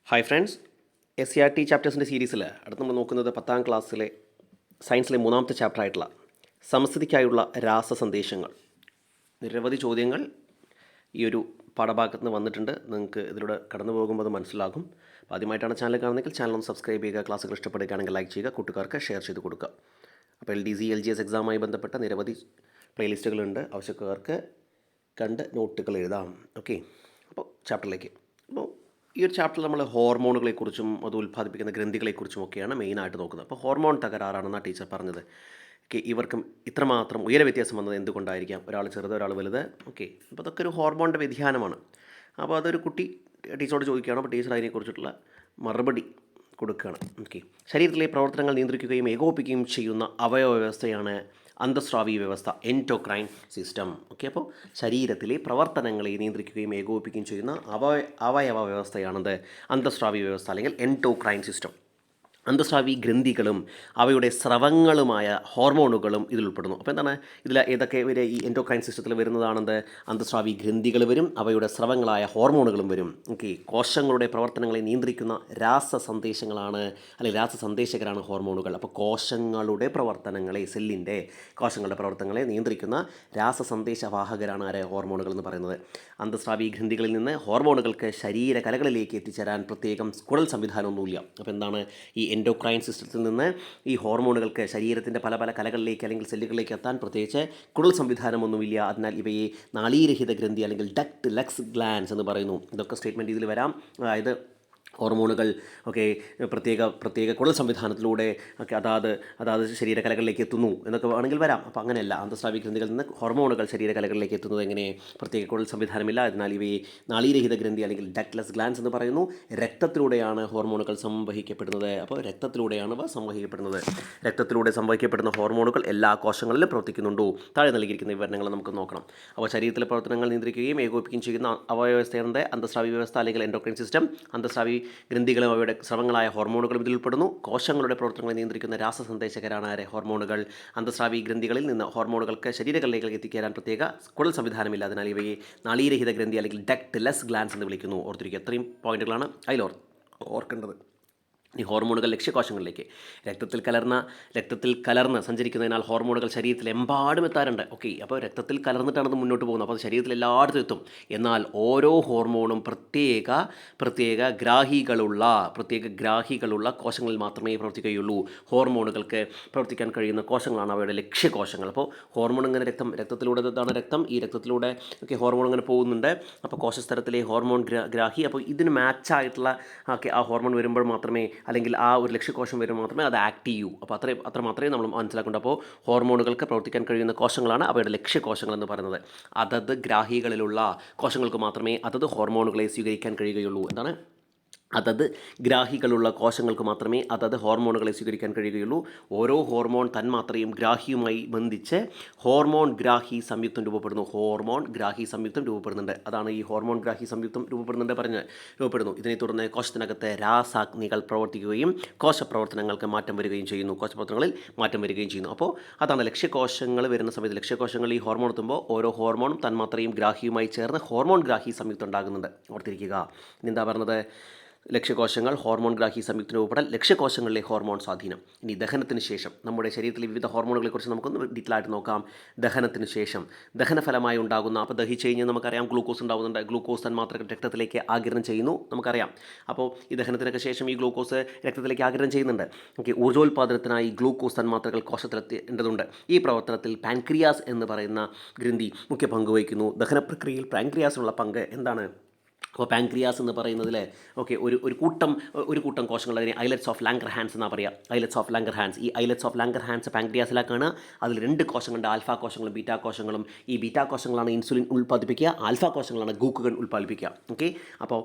Hi friends, SCRT ചാപ്റ്റേഴ്സിൻ്റെ സീരീസിൽ അടുത്ത് നമ്മൾ നോക്കുന്നത് 10ാം ക്ലാസ്സിലെ സയൻസിലെ 3ാമത്തെ ചാപ്റ്ററായിട്ടുള്ള സമസ്ഥിതിക്കായുള്ള രാസസന്ദേശങ്ങൾ. നിരവധി ചോദ്യങ്ങൾ ഈ ഒരു പാഠഭാഗത്ത് നിന്ന് വന്നിട്ടുണ്ട്. നിങ്ങൾക്ക് ഇതിലൂടെ കടന്നു പോകുമ്പോൾ അത് മനസ്സിലാകും. അപ്പോൾ ആദ്യമായിട്ടാണ് ചാനൽ കാണുന്നതെങ്കിൽ ചാനൽ ഒന്ന് സബ്സ്ക്രൈബ് ചെയ്യുക. ക്ലാസ്സുകൾ ഇഷ്ടപ്പെടുകയാണെങ്കിൽ ലൈക്ക് ചെയ്യുക, കൂട്ടുകാർക്ക് ഷെയർ ചെയ്ത് കൊടുക്കുക. അപ്പോൾ LDC LGS എക്സാമുമായി ബന്ധപ്പെട്ട നിരവധി പ്ലേലിസ്റ്റുകളുണ്ട്. ആവശ്യക്കാർക്ക് കണ്ട് നോട്ടുകൾ എഴുതാം. ഓക്കെ, അപ്പോൾ ചാപ്റ്ററിലേക്ക്. അപ്പോൾ ഈ ഒരു ചാപ്റ്ററിൽ നമ്മൾ ഹോർമോണുകളെക്കുറിച്ചും അത് ഉൽപ്പാദിപ്പിക്കുന്ന ഗ്രന്ഥികളെക്കുറിച്ചും ഒക്കെയാണ് മെയിനായിട്ട് നോക്കുന്നത്. അപ്പോൾ ഹോർമോൺ തകരാറാണെന്നാണ് ടീച്ചർ പറഞ്ഞത്. ഓക്കെ, ഇവർക്കും ഇത്രമാത്രം ഉയര വ്യത്യാസം വന്നത് എന്തുകൊണ്ടായിരിക്കാം? ഒരാൾ ചെറുത്, ഒരാൾ വലുത്. ഓക്കെ, അപ്പോൾ അതൊക്കെ ഒരു ഹോർമോണിൻ്റെ വ്യതിയാനമാണ്. അപ്പോൾ അതൊരു കുട്ടി ടീച്ചറോട് ചോദിക്കുകയാണ്. അപ്പോൾ ടീച്ചർ അതിനെക്കുറിച്ചിട്ടുള്ള മറുപടി കൊടുക്കുകയാണ്. ഓക്കെ, ശരീരത്തിലെ പ്രവർത്തനങ്ങൾ നിയന്ത്രിക്കുകയും ഏകോപിപ്പിക്കുകയും ചെയ്യുന്ന അവയവ വ്യവസ്ഥയാണ് അന്തസ്രാവി വ്യവസ്ഥ, എൻഡോക്രൈൻ സിസ്റ്റം. ഓക്കെ, അപ്പോൾ ശരീരത്തിലെ പ്രവർത്തനങ്ങളെ നിയന്ത്രിക്കുകയും ഏകോപിപ്പിക്കുകയും ചെയ്യുന്ന അവയവ വ്യവസ്ഥയാണത് അന്തസ്രാവി വ്യവസ്ഥ അല്ലെങ്കിൽ എൻഡോക്രൈൻ സിസ്റ്റം. അന്തസ്രാവി ഗ്രന്ഥികളും അവയുടെ സ്രവങ്ങളുമായ ഹോർമോണുകളും ഇതിൽ ഉൾപ്പെടുന്നു. അപ്പോൾ എന്താണ് ഇതിൽ ഏതൊക്കെ വരെ ഈ എൻഡോക്രൈൻ സിസ്റ്റത്തിൽ വരുന്നതാണെന്ന്? അന്തസ്രാവി ഗ്രന്ഥികൾ വരും, അവയുടെ സ്രവങ്ങളായ ഹോർമോണുകളും വരും. ഓക്കെ, കോശങ്ങളുടെ പ്രവർത്തനങ്ങളെ നിയന്ത്രിക്കുന്ന രാസസന്ദേശങ്ങളാണ് അല്ലെങ്കിൽ രാസസന്ദേശകരാണ് ഹോർമോണുകൾ. അപ്പോൾ കോശങ്ങളുടെ പ്രവർത്തനങ്ങളെ, കോശങ്ങളുടെ പ്രവർത്തനങ്ങളെ നിയന്ത്രിക്കുന്ന രാസസന്ദേശവാഹകരാണ് ആരെ? ഹോർമോണുകൾ എന്ന് പറയുന്നത്. അന്തസ്രാവി ഗ്രന്ഥികളിൽ നിന്ന് ഹോർമോണുകൾക്ക് ശരീരകലകളിലേക്ക് എത്തിച്ചേരാൻ പ്രത്യേകം കുഴൽ സംവിധാനമൊന്നുമില്ല. അപ്പോൾ എന്താണ് ഈ എൻഡോക്രൈൻ സിസ്റ്റത്തിൽ നിന്ന് ഈ ഹോർമോണുകൾക്ക് ശരീരത്തിൻ്റെ പല പല കലകളിലേക്ക് അല്ലെങ്കിൽ സെല്ലുകളിലേക്ക് എത്താൻ പ്രത്യേകിച്ച് കുഴൽ സംവിധാനമൊന്നുമില്ല. അതിനാൽ ഇവയെ നാളീരഹിത ഗ്രന്ഥി അല്ലെങ്കിൽ ഡക്ട് ലെക്സ് ഗ്ലാൻസ് എന്ന് പറയുന്നു. ഇതൊക്കെ സ്റ്റേറ്റ്മെൻറ്റ് ഇതിൽ വരാം. അതായത് ഹോർമോണുകൾ ഒക്കെ പ്രത്യേക കുഴൽ സംവിധാനത്തിലൂടെ ഒക്കെ അതാത് ശരീരകലകളിലേക്ക് എത്തുന്നു എന്നൊക്കെ വേണമെങ്കിൽ വരാം. അപ്പോൾ അങ്ങനെയല്ല, അന്തസ്രാവി ഗ്രന്ഥികളിൽ നിന്ന് ഹോർമോണുകൾ ശരീരകലകളിലേക്ക് എത്തുന്നത് എങ്ങനെ? പ്രത്യേക കുഴൽ സംവിധാനമില്ല. അതിനാൽ ഇവയെ നാളീരഹിത ഗ്രന്ഥി അല്ലെങ്കിൽ ഡക്ട്ലെസ് ഗ്ലാൻസ് എന്ന് പറയുന്നു. രക്തത്തിലൂടെയാണ് ഹോർമോണുകൾ സംവഹിക്കപ്പെടുന്നത്. അപ്പോൾ രക്തത്തിലൂടെയാണ് ഇവ സംവഹിക്കപ്പെടുന്നത്. രക്തത്തിലൂടെ സംവഹിക്കപ്പെടുന്ന ഹോർമോണുകൾ എല്ലാ കോശങ്ങളിലും പ്രവർത്തിക്കുന്നുണ്ടോ? താഴെ നൽകിയിരിക്കുന്ന വിവരണങ്ങൾ നമുക്ക് നോക്കണം. അപ്പോൾ ശരീരത്തിലെ പ്രവർത്തനങ്ങൾ നിയന്ത്രിക്കുകയും ഏകോപിപ്പിക്കുകയും ചെയ്യുന്ന അവയവസ്ഥയാണ് അന്തസ്രാവി വ്യവസ്ഥ അല്ലെങ്കിൽ എൻഡോക്രൈൻ സിസ്റ്റം. അന്തസ്രാവി ഗ്രന്ഥികളും അവയുടെ സ്രവങ്ങളായ ഹോർമോണുകളും ഇതിൽ ഉൾപ്പെടുന്നു. കോശങ്ങളുടെ പ്രവർത്തനങ്ങളെ നിയന്ത്രിക്കുന്ന രാസസന്ദേശകരാണ് ആരെ? ഹോർമോണുകൾ. അന്തസ്രാവി ഗ്രന്ഥികളിൽ നിന്ന് ഹോർമോണുകൾക്ക് ശരീരകളിലേക്ക് എത്തിക്കേരാൻ പ്രത്യേക കുഴൽ സംവിധാനമില്ല. അതിനാൽ ഇവയെ നാളീരഹിത ഗ്രന്ഥി അല്ലെങ്കിൽ ഡക്ട്ലെസ് ഗ്ലാൻസ് എന്ന് വിളിക്കുന്നു. ഓർത്തിരിക്കുക, ഇത്രയും പോയിന്റുകളാണ് അതിൽ ഓർക്കേണ്ടത്. ഈ ഹോർമോണുകൾ ലക്ഷ്യകോശങ്ങളിലേക്ക് രക്തത്തിൽ കലർന്ന് സഞ്ചരിക്കുന്നതിനാൽ ഹോർമോണുകൾ ശരീരത്തിലെമ്പാടും എത്താറുണ്ട്. ഓക്കെ, അപ്പോൾ രക്തത്തിൽ കലർന്നിട്ടാണ് അത് മുന്നോട്ട് പോകുന്നത്. അപ്പോൾ അത് ശരീരത്തിൽ എല്ലായിടത്തും എത്തും. എന്നാൽ ഓരോ ഹോർമോണും പ്രത്യേക ഗ്രാഹികളുള്ള കോശങ്ങളിൽ മാത്രമേ പ്രവർത്തിക്കുകയുള്ളൂ. ഹോർമോണുകൾക്ക് പ്രവർത്തിക്കാൻ കഴിയുന്ന കോശങ്ങളാണ് അവയുടെ ലക്ഷ്യകോശങ്ങൾ. അപ്പോൾ ഹോർമോൺ ഇങ്ങനെ രക്തത്തിലൂടെ രക്തം, ഈ രക്തത്തിലൂടെ ഒക്കെ ഹോർമോൺ ഇങ്ങനെ പോകുന്നുണ്ട്. അപ്പോൾ കോശസ്തരത്തിലെ ഹോർമോൺ ഗ്രാഹി, അപ്പോൾ ഇതിന് മാച്ചായിട്ടുള്ള ആ ഹോർമോൺ വരുമ്പോൾ മാത്രമേ, അല്ലെങ്കിൽ ആ ഒരു ലക്ഷ്യകോശം വരുമ്പോൾ മാത്രമേ അത് ആക്ട് ചെയ്യൂ. അപ്പോൾ അത്ര മാത്രമേ നമ്മൾ മനസ്സിലാക്കേണ്ടത്. അപ്പോൾ ഹോർമോണുകൾക്ക് പ്രവർത്തിക്കാൻ കഴിയുന്ന കോശങ്ങളാണ് അവയുടെ ലക്ഷ്യകോശങ്ങൾ എന്ന് പറയുന്നത്. അതത് ഗ്രാഹികളിലുള്ള കോശങ്ങൾക്ക് മാത്രമേ അതത് ഹോർമോണുകളെ സ്വീകരിക്കാൻ കഴിയുകയുള്ളൂ. എന്താണ്? അതത് ഗ്രാഹികളുള്ള കോശങ്ങൾക്ക് മാത്രമേ അതത് ഹോർമോണുകളെ സ്വീകരിക്കാൻ കഴിയുകയുള്ളൂ. ഓരോ ഹോർമോൺ തന്മാത്രയും ഗ്രാഹിയുമായി ബന്ധിച്ച് ഹോർമോൺ ഗ്രാഹി സംയുക്തം രൂപപ്പെടുന്നുണ്ട്. അതാണ് ഈ ഹോർമോൺ ഗ്രാഹി സംയുക്തം രൂപപ്പെടുന്നു. ഇതിനെ തുടർന്ന് കോശത്തിനകത്ത് രാസാഗ്നികൾ പ്രവർത്തിക്കുകയും കോശപ്രവർത്തനങ്ങൾക്ക് മാറ്റം വരികയും ചെയ്യുന്നു. അപ്പോൾ അതാണ് ലക്ഷ്യകോശങ്ങൾ വരുന്ന സമയത്ത്, ലക്ഷ്യകോശങ്ങളിൽ ഈ ഹോർമോൺ എത്തുമ്പോൾ ഓരോ ഹോർമോണും തന്മാത്രയും ഗ്രാഹിയുമായി ചേർന്ന് ഹോർമോൺ ഗ്രാഹി സംയുക്തം ഉണ്ടാകുന്നുണ്ട്. ഓർത്തിരിക്കുക. ഇനി എന്താ പറഞ്ഞത്? ലക്ഷ്യകോശങ്ങൾ, ഹോർമോൺ ഗ്രാഹി സംയുക്ത രൂപപ്പെടൽ, ലക്ഷ്യകോശങ്ങളിലെ ഹോർമോൺ സ്വാധീനം. ഇനി ദഹനത്തിന് ശേഷം നമ്മുടെ ശരീരത്തിലെ വിവിധ ഹോർമോണുകളെക്കുറിച്ച് നമുക്കൊന്ന് ഡീറ്റെയിൽ ആയിട്ട് നോക്കാം. ദഹനത്തിന് ശേഷം ദഹനഫലമായി ഉണ്ടാകുന്ന, അപ്പോൾ ദഹിച്ച് കഴിഞ്ഞാൽ നമുക്കറിയാം ഗ്ലൂക്കോസ് ഉണ്ടാകുന്നുണ്ട്. ഗ്ലൂക്കോസ് തന്മാത്രകൾ രക്തത്തിലേക്ക് ആഗിരണം ചെയ്യുന്നു, നമുക്കറിയാം. അപ്പോൾ ഈ ദഹനത്തിനൊക്കെ ശേഷം ഈ ഗ്ലൂക്കോസ് രക്തത്തിലേക്ക് ആഗിരണം ചെയ്യുന്നുണ്ട്. ഓക്കെ, ഊർജ്ജോൽപാദനത്തിനായി ഗ്ലൂക്കോസ് തന്മാത്രകൾ കോശത്തിലെത്തേണ്ടതുണ്ട്. ഈ പ്രവർത്തനത്തിൽ പാൻക്രിയാസ് എന്ന് പറയുന്ന ഗ്രന്ഥി മുഖ്യ പങ്ക് വഹിക്കുന്നു. ദഹന പ്രക്രിയയിൽ പാൻക്രിയാസിനുള്ള പങ്ക് എന്താണ്? അപ്പോൾ പാൻക്രിയാസ് എന്ന് പറയുന്നതിൽ ഒരു കൂട്ടം കോശങ്ങൾ, അതിനെ ഐലറ്റ്സ് ഓഫ് ലാംഗർഹാൻസ് എന്നാണ് പറയുക. ഈ ഐലറ്റ്സ് ഓഫ് ലാംഗർഹാൻസ് പാൻക്രിയാസിലാക്കാണ്. അതിൽ 2 കോശങ്ങളുണ്ട്, ആൽഫാ കോശങ്ങളും ബീറ്റാ കോശങ്ങളും. ഈ ബീറ്റാ കോശങ്ങളാണ് ഇൻസുലിൻ ഉൽപ്പാദിപ്പിക്കുക, ആൽഫാ കോശങ്ങളാണ് ഗ്ലൂക്കോഗൺ ഉൽപ്പാദിപ്പിക്കുക. അപ്പോൾ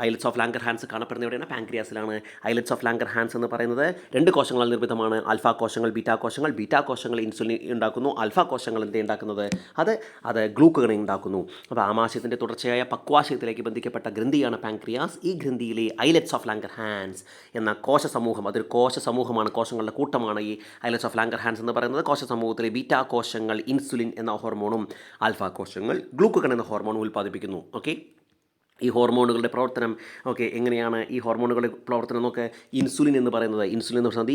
ഐലറ്റ്സ് ഓഫ് ലാംഗർഹാൻസ് കാണപ്പെടുന്ന എവിടെയാണ്? പാൻക്രിയാസിലാണ്. ഐലറ്റ്സ് ഓഫ് ലാംഗർഹാൻസ് എന്ന് പറയുന്നത് 2 കോശങ്ങളാൽ നിർമ്മിതമാണ്. ആൽഫാ കോശങ്ങൾ, ബീറ്റാ കോശങ്ങൾ ഇൻസുലിൻ ഉണ്ടാക്കുന്നു. ആൽഫാ കോശങ്ങൾ എന്ത് ഉണ്ടാക്കുന്നത്? അത് ഗ്ലൂക്കോഗൺ ഉണ്ടാക്കുന്നു. അപ്പോൾ ആമാശയത്തിൻ്റെ തുടർച്ചയായ പക്വാശയത്തിലേക്ക് ബന്ധിക്കപ്പെട്ട ഗ്രന്ഥിയാണ് പാൻക്രിയാസ്. ഈ ഗ്രന്ഥിയിലെ ഐലറ്റ്സ് ഓഫ് ലാംഗർഹാൻസ് എന്ന കോശസമൂഹം, അതൊരു കോശസമൂഹമാണ്, കോശങ്ങളുടെ കൂട്ടമാണ് ഈ ഐലറ്റ്സ് ഓഫ് ലാംഗർഹാൻസ് എന്ന് പറയുന്നത്. കോശസമൂഹത്തിലെ ബീറ്റാ കോശങ്ങൾ ഇൻസുലിൻ എന്ന ഹോർമോണും ആൽഫാ കോശങ്ങൾ ഗ്ലൂക്കോഗൺ എന്ന ഹോർമോണും ഉൽപ്പാദിപ്പിക്കുന്നു. ഓക്കെ, ഈ ഹോർമോണുകളുടെ പ്രവർത്തനം എങ്ങനെയാണ് ഈ ഹോർമോണുകളുടെ പ്രവർത്തനം എന്നൊക്കെ ഇൻസുലിൻ എന്ന് പറയുന്നത്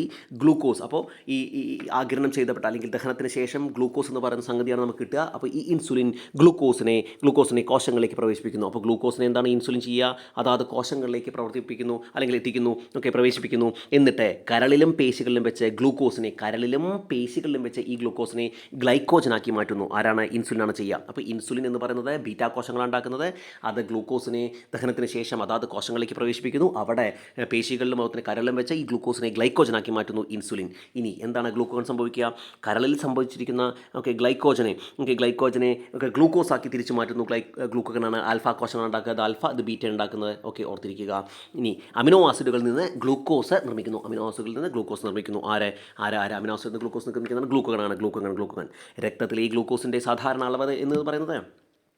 ഈ ഗ്ലൂക്കോസ്. അപ്പോൾ ഈ ആഗിരണം ചെയ്തപ്പെട്ട അല്ലെങ്കിൽ ദഹനത്തിന് ശേഷം ഗ്ലൂക്കോസ് എന്ന് പറയുന്ന സംഗതിയാണ് നമുക്ക് കിട്ടുക. അപ്പോൾ ഈ ഇൻസുലിൻ ഗ്ലൂക്കോസിനെ കോശങ്ങളിലേക്ക് പ്രവേശിപ്പിക്കുന്നു. അപ്പോൾ ഗ്ലൂക്കോസിനെ എന്താണ് ഇൻസുലിൻ ചെയ്യുക? അതാത് കോശങ്ങളിലേക്ക് പ്രവർത്തിപ്പിക്കുന്നു അല്ലെങ്കിൽ എത്തിക്കുന്നു, പ്രവേശിപ്പിക്കുന്നു. എന്നിട്ട് കരളിലും പേശികളിലും വെച്ച് ഈ ഗ്ലൂക്കോസിനെ ഗ്ലൈക്കോജനാക്കി മാറ്റുന്നു. ആരാണ്? ഇൻസുലിനാണ് ചെയ്യുക. അപ്പോൾ ഇൻസുലിൻ എന്ന് പറയുന്നത് ബീറ്റാ കോശങ്ങളാണ് ഉണ്ടാക്കുന്നത്. അത് ഗ്ലൂക്കോസിനെ ദഹനത്തിന് ശേഷം അതാത് കോശങ്ങളിലേക്ക് പ്രവേശിപ്പിക്കുന്നു. അവിടെ പേശികളിലും അതുപോലെ കരളിലും വെച്ച് ഈ ഗ്ലൂക്കോസിനെ ഗ്ലൈക്കോജനാക്കി മാറ്റുന്നു ഇൻസുലിൻ. ഇനി എന്താണ് ഗ്ലൂക്കോൺ സംഭവിക്കുക? കരളിൽ സംഭവിച്ചിരിക്കുന്ന ഗ്ലൈക്കോജനെ ഗ്ലൂക്കോസ് ആക്കി തിരിച്ചു മാറ്റുന്നു. ഗ്ലൂക്കോഗനാണ് ആൽഫ കോശങ്ങൾ ഉണ്ടാക്കുന്നത്, ആൽഫ ഇത് ബീറ്റ ഉണ്ടാക്കുന്നത്. ഓർത്തിരിക്കുക. ഇനി അമിനോ ആസിഡുകളിൽ നിന്ന് ഗ്ലൂക്കോസ് നിർമ്മിക്കുന്നു. അമിനോ ആസിഡ് ഗ്ലൂക്കോസ് നിർമ്മിക്കുന്നത് ഗ്ലൂക്കോഗൺ. രക്തത്തിലെ ഈ ഗ്ലൂക്കോസിൻ്റെ സാധാരണ അളവ് എന്ന് പറയുന്നത്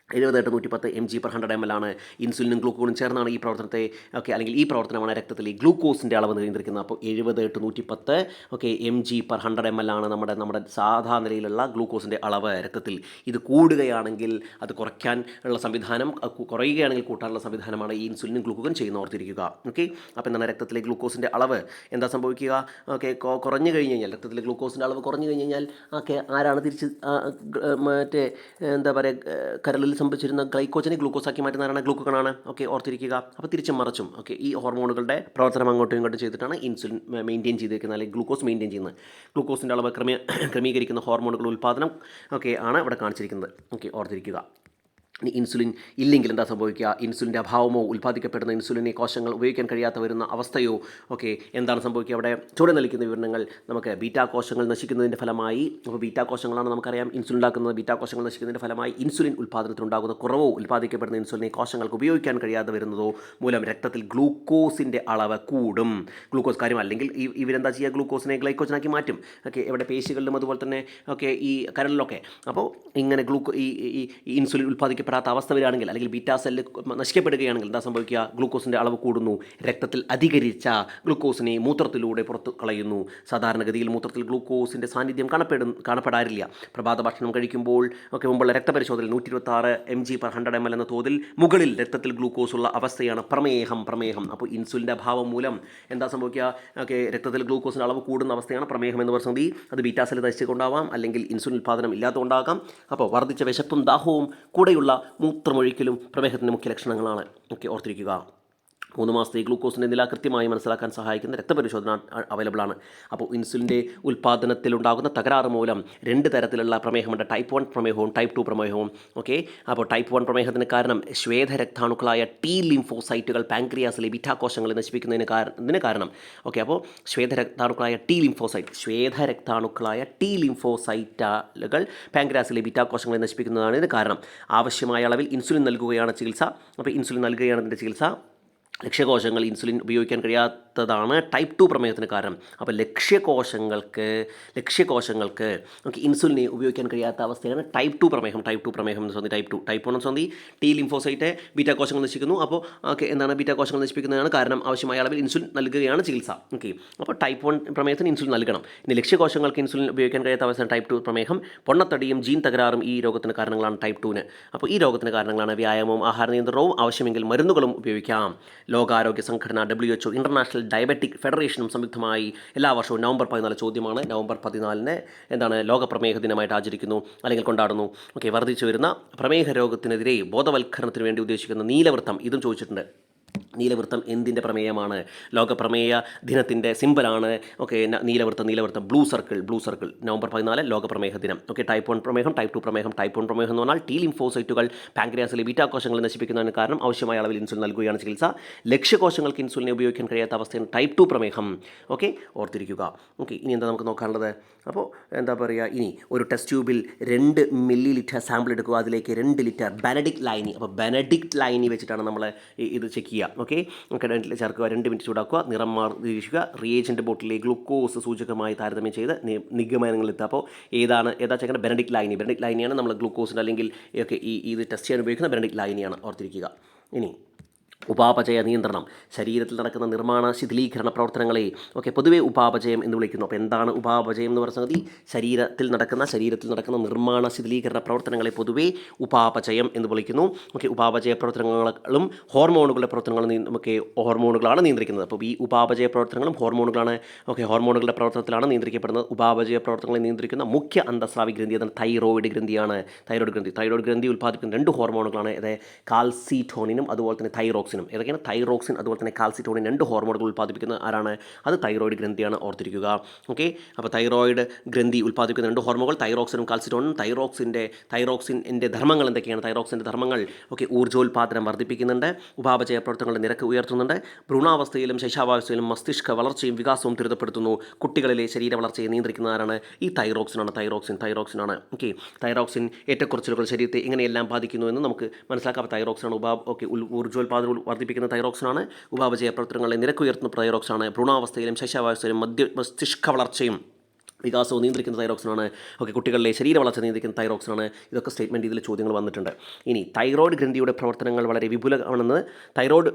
70-110 mg/100 ആണ്. ഇൻസുലിനും ഗ്ലൂക്കോണും ചേർന്നാണ് ഈ പ്രവർത്തനത്തെ അല്ലെങ്കിൽ ഈ പ്രവർത്തനമാണ് രക്തത്തിൽ ഈ ഗ്ലൂക്കോസിൻ്റെ അളവ് നിയന്ത്രിക്കുന്നത്. അപ്പോൾ 70-110 mg/100 ആണ് നമ്മുടെ സാധാരണ നിലയിലുള്ള ഗ്ലൂക്കോസിൻ്റെ അളവ് രക്തത്തിൽ. ഇത് കൂടുകയാണെങ്കിൽ അത് കുറയ്ക്കാൻ ഉള്ള സംവിധാനം, കുറയുകയാണെങ്കിൽ കൂട്ടാനുള്ള സംവിധാനമാണ് ഈ ഇൻസുലിനും ഗ്ലൂക്കോൺ ചെയ്യുന്ന. ഓർത്തിരിക്കുക. അപ്പോൾ എന്താണ് രക്തത്തിലെ ഗ്ലൂക്കോസിൻ്റെ അളവ് എന്താ സംഭവിക്കുക? കുറഞ്ഞു കഴിഞ്ഞ് കഴിഞ്ഞാൽ രക്തത്തിലെ ഗ്ലൂക്കോസിൻ്റെ അളവ് കുറഞ്ഞു കഴിഞ്ഞ് കഴിഞ്ഞാൽ ആരാണ് തിരിച്ച് കരളിൽ സംഭവിച്ചിരുന്ന ഗ്ലൈക്കോജനെ ഗ്ലൂക്കോസാക്കി മാറ്റുന്നതാണ് ഗ്ലൂക്കോഗണാണ്. ഓർത്തിരിക്കുക. അപ്പോൾ തിരിച്ചും മറിച്ചും ഈ ഹോർമോണുകളുടെ പ്രവർത്തനം അങ്ങോട്ടും ഇങ്ങോട്ടും ചെയ്തിട്ടാണ് ഇൻസുലിൻ മെയിൻറ്റെയിൻ ചെയ്തിരിക്കുന്നത് അല്ലെങ്കിൽ ഗ്ലൂക്കോസ് മെയിൻറ്റെയിൻ ചെയ്യുന്നത്. ഗ്ലൂക്കോസിൻ്റെ അളവ് ക്രമീകരിക്കുന്ന ഹോർമോണുകളുടെ ഉൽപ്പാദനം ആണ് ഇവിടെ കാണിച്ചിരിക്കുന്നത്. ഓർത്തിരിക്കുക. ഇനി ഇൻസുലിൻ ഇല്ലെങ്കിൽ എന്താ സംഭവിക്കുക? ഇൻസുലിൻ്റെ അഭാവമോ ഉൽപ്പാദിക്കപ്പെടുന്ന ഇൻസുലിനെ കോശങ്ങൾ ഉപയോഗിക്കാൻ കഴിയാത്ത വരുന്ന അവസ്ഥയോ എന്താണ് സംഭവിക്കുക? അവിടെ ചുവടെ നൽകുന്ന വിവരണങ്ങൾ നമുക്ക് ബീറ്റാ കോശങ്ങൾ നശിക്കുന്നതിൻ്റെ ഫലമായി, അപ്പോൾ ബീറ്റാ കോശങ്ങളാണ് നമുക്കറിയാം ഇൻസുലിൻ ഉണ്ടാക്കുന്നത്. ബീറ്റാ കോശങ്ങൾ നശിക്കുന്നതിൻ്റെ ഫലമായി ഇൻസുലിൻ ഉൽപ്പാദനത്തിലുണ്ടാകുന്ന കുറവോ ഉൽപ്പാദിക്കപ്പെടുന്ന ഇൻസുലിനെ കോശങ്ങൾക്ക് ഉപയോഗിക്കാൻ കഴിയാതെ വരുന്നതോ മൂലം രക്തത്തിൽ ഗ്ലൂക്കോസിൻ്റെ അളവ് കൂടും. ഗ്ലൂക്കോസ് കാര്യം അല്ലെങ്കിൽ ഇവരെന്താ ചെയ്യുക? ഗ്ലൂക്കോസിനെ ഗ്ലൈക്കോജനാക്കി മാറ്റും. എവിടെ? പേശികളിലും അതുപോലെ തന്നെ ഈ കരളിലൊക്കെ. അപ്പോൾ ഇങ്ങനെ ഈ ഇൻസുലിൻ ഉൽപ്പാദിക്കപ്പെടാത്ത അവസ്ഥ വരികയാണെങ്കിൽ അല്ലെങ്കിൽ ബീറ്റാ സെല്ല് നശിക്കപ്പെടുകയാണെങ്കിൽ എന്താ സംഭവിക്കുക? ഗ്ലൂക്കോസിൻ്റെ അളവ് കൂടുന്നു. രക്തത്തിൽ അധികരിച്ച ഗ്ലൂക്കോസിനെ മൂത്രത്തിലൂടെ പുറത്തു കളയുന്നു. സാധാരണഗതിയിൽ മൂത്രത്തിൽ ഗ്ലൂക്കോസിൻ്റെ സാന്നിധ്യം കാണപ്പെടാറില്ല. പ്രഭാത ഭക്ഷണം കഴിക്കുമ്പോൾ മുമ്പുള്ള രക്തപരിശോധനയിൽ 126 mg/100 എന്ന തോതിൽ മുകളിൽ രക്തത്തിൽ ഗ്ലൂക്കോസ് ഉള്ള അവസ്ഥയാണ് പ്രമേഹം. അപ്പോൾ ഇൻസുലിൻ്റെ അഭാവം മൂലം എന്താ സംഭവിക്കുക? രക്തത്തിൽ ഗ്ലൂക്കോസിൻ്റെ അളവ് കൂടുന്ന അവസ്ഥയാണ് പ്രമേഹം എന്ന് പറയുന്നത്. അത് ബീറ്റാ സെല്ല് നശിച്ചുകൊണ്ടാവാം അല്ലെങ്കിൽ ഇൻസുലിൻ ഉൽപ്പാദനം ഇല്ലാത്തതുകൊണ്ടാകാം. അപ്പോൾ വർദ്ധിച്ച വിശപ്പും ദാഹവും കൂടെയുള്ള മൂത്രമൊഴിക്കലും പ്രമേഹത്തിൻ്റെ മുഖ്യ ലക്ഷണങ്ങളാണ്. ഓർത്തിരിക്കുക. 3 മാസത്തെ ഗ്ലൂക്കോസിൻ്റെ നില കൃത്യമായി മനസ്സിലാക്കാൻ സഹായിക്കുന്ന രക്തപരിശോധന അവൈലബിൾ ആണ്. അപ്പോൾ ഇൻസുലിൻ്റെ ഉൽപ്പാദനത്തിലുണ്ടാകുന്ന തകരാറ് മൂലം 2 തരത്തിലുള്ള പ്രമേഹമുണ്ട്. Type 1 പ്രമേഹവും type 2 പ്രമേഹവും. അപ്പോൾ ടൈപ്പ് 1 പ്രമേഹത്തിന് കാരണം ശ്വേതരക്താണുക്കളായ T ലിംഫോസൈറ്റുകൾ പാൻക്രിയാസിലെ ബീറ്റാ കോശങ്ങളെ നശിപ്പിക്കുന്നതിന് കാരണം. അപ്പോൾ ശ്വേതരക്താണുക്കളായ T ലിംഫോസൈറ്റുകൾ പാൻക്രിയാസിലെ ബീറ്റാ കോശങ്ങളെ നശിപ്പിക്കുന്നതാണ് ഇതിന് കാരണം. ആവശ്യമായ അളവിൽ ഇൻസുലിൻ നൽകുകയാണ് ചികിത്സ. അപ്പോൾ ഇൻസുലിൻ നൽകുകയാണ് ഇതിൻ്റെ ചികിത്സ. ലക്ഷ്യകോശങ്ങൾ ഇൻസുലിൻ ഉപയോഗിക്കാൻ കഴിയാത്തതാണ് ടൈപ്പ് 2 പ്രമേഹത്തിന് കാരണം. അപ്പോൾ ലക്ഷ്യകോശങ്ങൾക്ക് ഇൻസുലിനെ ഉപയോഗിക്കാൻ കഴിയാത്ത അവസ്ഥയാണ് ടൈപ്പ് 2 പ്രമേഹം. ടൈപ്പ് 1 T ലിംഫോസൈറ്റ് ബീറ്റാ കോശങ്ങൾ നശിക്കുന്നു. അപ്പോൾ എന്താണ് ബീറ്റാ കോശങ്ങൾ നശിപ്പിക്കുന്നതാണ് കാരണം. ആവശ്യമായ അളവിൽ ഇൻസുലിൻ നൽകുകയാണ് ചികിത്സ. അപ്പോൾ ടൈപ്പ് 1 പ്രമേഹത്തിന് ഇൻസുലിൻ നൽകണം. ഇനി ലക്ഷ്യകോശങ്ങൾക്ക് ഇൻസുലിൻ ഉപയോഗിക്കാൻ കഴിയാത്ത അവസ്ഥയാണ് ടൈപ്പ് 2 പ്രമേഹം. പൊണ്ണത്തടിയും ജീൻ തകരാറും ഈ രോഗത്തിന് കാരണങ്ങളാണ് ടൈപ്പ് 2-ന്. അപ്പോൾ ഈ രോഗത്തിന് കാരണങ്ങളാണ് വ്യായാമവും ആഹാര നിയന്ത്രണവും ആവശ്യമെങ്കിൽ മരുന്നുകളും ഉപയോഗിക്കാം. ലോകാരോഗ്യ സംഘടന WHO ഇൻ്റർനാഷണൽ ഡയബറ്റിക് ഫെഡറേഷനും സംയുക്തമായി എല്ലാ വർഷവും നവംബർ 14 ചോദ്യമാണ്. നവംബർ 14 എന്താണ് ലോക പ്രമേഹ ദിനമായിട്ട് ആചരിക്കുന്നു അല്ലെങ്കിൽ കൊണ്ടാടുന്നു. വർദ്ധിച്ചു വരുന്ന പ്രമേഹ രോഗത്തിനെതിരെ ബോധവൽക്കരണത്തിന് വേണ്ടി ഉദ്ദേശിക്കുന്ന നീലവൃത്തം ഇതും ചോദിച്ചിട്ടുണ്ട്. നീലവൃത്തം എന്തിൻ്റെ പ്രമേയമാണ്? ലോക പ്രമേയ ദിനത്തിൻ്റെ സിമ്പലാണ്. നീലവൃത്തം ബ്ലൂ സർക്കിൾ നവംബർ 14 ലോക പ്രമേഹ ദിനം. ടൈപ്പ് 1 പ്രമേഹം ടൈപ്പ് 2 പ്രമേഹം. ടൈപ്പ് 1 പ്രമേഹം എന്ന് പറഞ്ഞാൽ T ലിംഫോസൈറ്റുകൾ പാൻക്രിയാസിലെ ബീറ്റാ കോശങ്ങളെ നശിപ്പിക്കുന്നതിന് കാരണം ആവശ്യമായ അളവിൽ ഇൻസുലിൻ നൽകുകയാണ് ചികിത്സ. ലക്ഷ്യകോശങ്ങൾക്ക് ഇൻസുലിനെ ഉപയോഗിക്കാൻ കഴിയാത്ത അവസ്ഥയാണ് ടൈപ്പ് 2 പ്രമേഹം. ഓർത്തിരിക്കുക. ഇനി എന്താ നമുക്ക് നോക്കാനുള്ളത്? അപ്പോൾ എന്താ പറയുക, ഇനി ഒരു ടെസ്റ്റ് ട്യൂബിൽ 2 ml സാമ്പിൾ എടുക്കുക. അതിലേക്ക് 2 ലിറ്റർ ബെനഡിക്ട് ലൈനി, അപ്പോൾ ബെനഡിക്ട് ലൈനി വെച്ചിട്ടാണ് നമ്മൾ ഇത് ചെക്ക് ചെയ്യുക. ചേർക്കുക, 2 മിനിറ്റ് ചൂടാക്കുക, നിറം നിരീക്ഷിക്കുക, റിയേജൻ്റ് ബോട്ടിലെ ഗ്ലൂക്കോസ് സൂചകമായി താരതമ്യം ചെയ്ത് നിഗമനങ്ങളിലെത്തുക. അപ്പോൾ ഏതാ ചെയ്യുന്നത്? ബെനഡിക്ട് ലൈനിയാണ് നമ്മൾ ഗ്ലൂക്കോസിൻ്റെ അല്ലെങ്കിൽ ഇത് ടെസ്റ്റ് ചെയ്യാൻ ഉപയോഗിക്കുന്ന ബെനഡിക്ട് ലൈനിയാണ്. ഓർത്തിരിക്കുക. ഇനി ഉപാപചയ നിയന്ത്രണം, ശരീരത്തിൽ നടക്കുന്ന നിർമ്മാണ ശിഥിലീകരണ പ്രവർത്തനങ്ങളെ പൊതുവെ ഉപാപചയം എന്ന് വിളിക്കുന്നു. അപ്പോൾ എന്താണ് ഉപാപചയം എന്ന് പറയുന്ന സംഗതി? ശരീരത്തിൽ നടക്കുന്ന നിർമ്മാണ ശിഥിലീകരണ പ്രവർത്തനങ്ങളെ പൊതുവെ ഉപാപചയം എന്ന് വിളിക്കുന്നു. ഉപാപചയ പ്രവർത്തനങ്ങളും ഹോർമോണുകളുടെ പ്രവർത്തനങ്ങളും ഹോർമോണുകളാണ് നിയന്ത്രിക്കുന്നത്. അപ്പോൾ ഈ ഉപാപചയ പ്രവർത്തനങ്ങളും ഹോർമോണുകളുടെ പ്രവർത്തനത്തിലാണ് നിയന്ത്രിക്കപ്പെടുന്നത്. ഉപാപചയ പ്രവർത്തനങ്ങളെ നിയന്ത്രിക്കുന്ന മുഖ്യ അന്തസ്രാവി ഗ്രന്ഥി അതാണ് തൈറോയിഡ് ഗ്രന്ഥിയാണ്. തൈറോയിഡ് ഗ്രന്ഥി ഉൽപ്പാദിപ്പിക്കുന്ന 2 ഹോർമോണുകളാണ്, കാൽസിറ്റോണിനും അതുപോലെ തന്നെ തൈറോക്സിനും. ഏതൊക്കെയാണ്? തൈറോക്സിൻ അതുപോലെ തന്നെ കാൽസിറ്റോണിൻ 2 ഹോർമോണുകൾ ഉൽപ്പാദിപ്പിക്കുന്ന ആരാണ്? അത് തൈറോയിഡ് ഗ്രന്ഥിയാണ്, ഓർത്തിരിക്കുക. അപ്പോൾ തൈറോയിഡ് ഗ്രന്ഥി ഉൽപ്പാദിപ്പിക്കുന്ന 2 ഹോർമോണുകൾ തൈറോക്സിനും കാൽസിറ്റോണിനും. തൈറോക്സിൻ്റെ ധർമ്മങ്ങൾ എന്തൊക്കെയാണ്? തൈറോക്സിൻ്റെ ധർമ്മങ്ങൾ ഊർജ്ജോൽപാദനം വർദ്ധിപ്പിക്കുന്നുണ്ട്, ഉപാപചയ പ്രവർത്തനങ്ങളുടെ നിരക്ക് ഉയർത്തുന്നുണ്ട്, ഭ്രൂണാവസ്ഥയിലും ശൈശവാവസ്ഥയിലും മസ്തിഷ്ക വളർച്ചയും വികാസവും ത്വരിതപ്പെടുത്തുന്നു. കുട്ടികളിലെ ശരീര വളർച്ചയെ നിയന്ത്രിക്കുന്ന ആരാണ്? ഈ തൈറോക്സിനാണ്. തൈറോക്സിനാണ്. തൈറോക്സിൻ ഏറ്റക്കുറച്ചിലുകൾ ശരീരത്തെ എങ്ങനെയെല്ലാം ബാധിക്കുന്നു എന്ന് നമുക്ക് മനസ്സിലാക്കാം. തൈറോക്സിനാണ് ഊർജ്ജോൽപാദനം വർദ്ധിപ്പിക്കുന്ന തൈറോക്സിനാണ്. ഉപാപചയ പ്രവർത്തനങ്ങളെ നിരക്ക് ഉയർത്തുന്ന തൈറോക്സാണ്. ഭ്രൂണാവസ്ഥയിലും ശൈശവാവസ്ഥയിലും മസ്തിഷ്ക വളർച്ചയും വികാസവും നിയന്ത്രിക്കുന്ന തൈറോക്സിനാണ്. കുട്ടികളിലെ ശരീര വളർച്ച നിയന്ത്രിക്കുന്ന തൈറോക്സിനാണ്. ഇതൊക്കെ സ്റ്റേറ്റ്മെൻറ്റ് ഇതിൽ ചോദ്യങ്ങൾ വന്നിട്ടുണ്ട്. ഇനി തൈറോയ്ഡ് ഗ്രന്ഥിയുടെ പ്രവർത്തനങ്ങൾ വളരെ വിപുലമാണെന്ന് തൈറോയ്ഡ്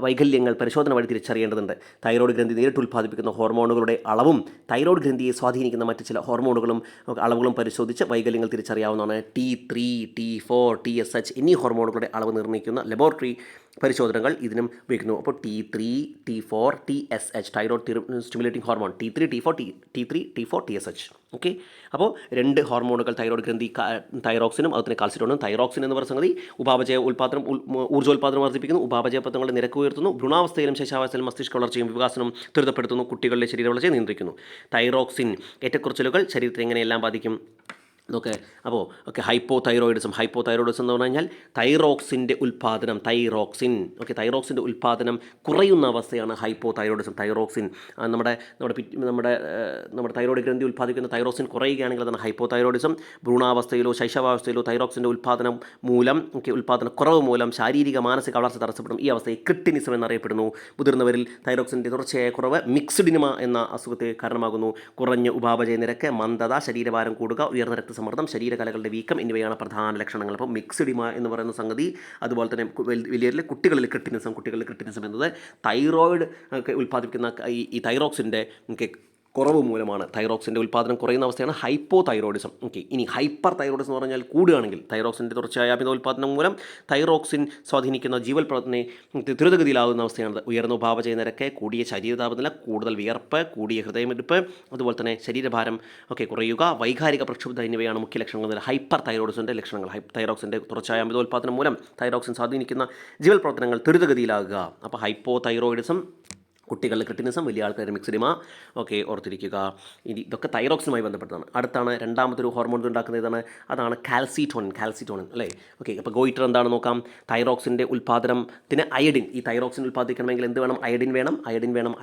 വൈകല്യങ്ങൾ പരിശോധന വഴി തിരിച്ചറിയേണ്ടതുണ്ട്. തൈറോയ്ഡ് ഗ്രന്ഥി നേരിട്ട് ഉൽപ്പാദിപ്പിക്കുന്ന ഹോർമോണുകളുടെ അളവും തൈറോയ്ഡ് ഗ്രന്ഥിയെ സ്വാധീനിക്കുന്ന മറ്റ് ചില ഹോർമോണുകളും അളവുകളും പരിശോധിച്ച് വൈകല്യങ്ങൾ തിരിച്ചറിയാവുന്നതാണ്. T3, T4, TSH എന്നീ ഹോർമോണുകളുടെ അളവ് നിർണ്ണയിക്കുന്ന ലബോറട്ടറി പരിശോധനകൾ ഇതിനും ഉപയോഗിക്കുന്നു. അപ്പോൾ T3, T4, TSH thyroid stimulating hormone T3, T4, TSH. അപ്പോൾ 2 ഹോർമോണുകൾ തൈറോയ്ഡ് ഗ്രന്ഥി, തൈറോക്സിനും അതുപോലെ കാൽസിറ്റോണും. തൈറോക്സിൻ എന്ന് പറയുന്ന സംഗതി ഊർജ്ജോൽപാദനം വർദ്ധിപ്പിക്കുന്നു, ഉപാപചയ പ്രവർത്തനങ്ങളുടെ നിരക്ക് ഉയർത്തുന്നു, ഭ്രൂണാവസ്ഥയിലും ശൈശവാവസ്ഥയിലും മസ്തിഷ്ക വളർച്ചയും വികാസനം ത്വരിതപ്പെടുത്തുന്നു, കുട്ടികളുടെ ശരീര വളർച്ചയെ നിയന്ത്രിക്കുന്നു. തൈറോക്സിൻ ഏറ്റക്കുറച്ചിലുകൾ ശരീരത്തെ എങ്ങനെയെല്ലാം ബാധിക്കും? അപ്പോൾ ഹൈപ്പോ തൈറോയിഡിസം എന്ന് പറഞ്ഞു കഴിഞ്ഞാൽ തൈറോക്സിൻ്റെ ഉൽപ്പാദനം കുറയുന്ന അവസ്ഥയാണ് ഹൈപ്പോ തൈറോയിഡിസം. നമ്മുടെ തൈറോയ്ഡ് ഗ്രന്ഥി ഉൽപ്പാദിക്കുന്ന തൈറോക്സിൻ കുറയുകയാണെങ്കിൽ അതാണ് ഹൈപ്പോ തൈറോയിഡിസം. ഭ്രൂണാവസ്ഥയിലോ ശൈശവാവസ്ഥയിലോ തൈറോക്സിൻ്റെ ഉൽപ്പാദനക്കുറവ് മൂലം ശാരീരിക മാനസിക വളർച്ച തടസ്സപ്പെടും. ഈ അവസ്ഥയെ ക്രിട്ടിനിസം എന്നറിയപ്പെടുന്നു. മുതിർന്നവരിൽ തൈറോക്സിൻ്റെ തുടർച്ചയായ കുറവ് മിക്സ്ഡിനിമ എന്ന അസുഖത്തെ കാരണമാകുന്നു. കുറഞ്ഞ ഉപാപചയ നിരക്ക്, മന്ദത, ശരീരഭാരം കൂടുക, ഉയർന്ന രക്തസമ്മർദ്ദം, ശരീരകലകളുടെ വീക്കം എന്നിവയാണ് പ്രധാന ലക്ഷണങ്ങൾ. അപ്പോൾ മിക്സ്ഡിമ എന്ന് പറയുന്ന സംഗതി, അതുപോലെ തന്നെ വലിയ കുട്ടികളിൽ ക്രിട്ടിനിസം എന്നത് തൈറോയിഡ് ഉൽപ്പാദിപ്പിക്കുന്ന ഈ തൈറോക്സിൻ്റെ കുറവ് മൂലമാണ്. തൈറോക്സിൻ്റെ ഉൽപ്പാദനം കുറയുന്ന അവസ്ഥയാണ് ഹൈപ്പോ തൈറോയിഡിസം. ഇനി ഹൈപ്പർ തൈറോയിഡിസം എന്ന് പറഞ്ഞാൽ കൂടുകയാണെങ്കിൽ തൈറോക്സിൻ്റെ തുടർച്ചയായ അമിത ഉൽപ്പാദനം മൂലം തൈറോക്സിൻ സ്വാധീനിക്കുന്ന ജീവൽ പ്രവർത്തനത്തെ ദ്രുതഗതിയിലാകുന്ന അവസ്ഥയാണ്. ഉയർന്ന ഉപാപചയ നിരക്ക്, കൂടിയ ശരീരതാപനില, കൂടുതൽ വിയർപ്പ്, കൂടിയ ഹൃദയമിടിപ്പ്, അതുപോലെ തന്നെ ശരീരഭാരം കുറയുക, വൈകാരിക പ്രക്ഷുബ്ധത എന്നിവയാണ് മുഖ്യ ലക്ഷണങ്ങൾ. ഹൈപ്പർ തൈറോയിഡിസിൻ്റെ ലക്ഷണങ്ങൾ. തൈറോക്സിൻ്റെ തുടർച്ചയായ അമിത ഉൽപ്പാദനം മൂലം തൈറോക്സിൻ സ്വാധീനിക്കുന്ന ജീവൽ പ്രവർത്തനങ്ങൾ ത്വരിതഗതിയിലാകുക. അപ്പോൾ ഹൈപ്പോ തൈറോയിഡിസം, കുട്ടികളിൽ ക്രിട്ടിനിസം, വലിയ ആൾക്കാർ മിക്സ്ഡിമ. ഓർത്തിരിക്കുക. ഇതൊക്കെ തൈറോക്സിനുമായി ബന്ധപ്പെട്ടതാണ്. അടുത്താണ് രണ്ടാമതൊരു ഹോർമോൺ ഉണ്ടാക്കുന്ന ഇതാണ്, അതാണ് കാൽസിറ്റോണിൻ അല്ലേ. അപ്പോൾ ഗോയിറ്റർ എന്താണെന്ന് നോക്കാം. തൈറോക്സിൻ്റെ ഉൽപ്പാദനത്തിന് അയഡിൻ, ഈ തൈറോക്സിൻ ഉൽപ്പാദിക്കണമെങ്കിൽ എന്ത് വേണം? അയഡിൻ വേണം.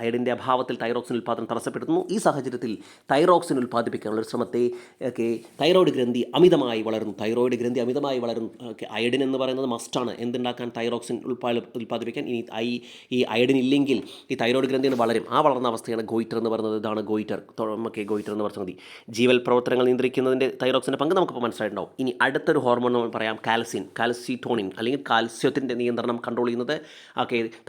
അയഡിൻ്റെ അഭാവത്തിൽ തൈറോക്സിൻ ഉൽപ്പാദനം തടസ്സപ്പെടുത്തുന്നു. ഈ സാഹചര്യത്തിൽ തൈറോക്സിൻ ഉൽപ്പാദിപ്പിക്കാനുള്ള ശ്രമത്തെ തൈറോയ്ഡ് ഗ്രന്ഥി അമിതമായി വളരുന്നു. അയഡിൻ എന്ന് പറയുന്നത് മസ്റ്റാണ് എന്തുണ്ടാക്കാൻ? തൈറോക്സിൻ ഉൽപ്പാദിപ്പിക്കാൻ. ഈ അയഡിൻ ഇല്ലെങ്കിൽ ഈ തൈറോയ്ഡ് ഗ്രന്ഥി വളരും. ആ വളർന്ന അവസ്ഥയാണ് ഗോയിറ്റർ എന്ന് പറയുന്നത്. ഇതാണ് ഗോയിറ്റർ എന്ന് പറഞ്ഞാൽ മതി. ജീവൽ പ്രവർത്തനങ്ങൾ നിയന്ത്രിക്കുന്നതിൻ്റെ തൈറോക്സിൻ്റെ പങ്ക് നമുക്കിപ്പോൾ മനസ്സിലായിട്ടുണ്ടാവും. ഇനി അടുത്തൊരു ഹോർമോൺ നമ്മൾ പറയാം, കാൽസിറ്റോണിൻ അല്ലെങ്കിൽ കാൽസ്യത്തിൻ്റെ നിയന്ത്രണം കൺട്രോൾ ചെയ്യുന്നത്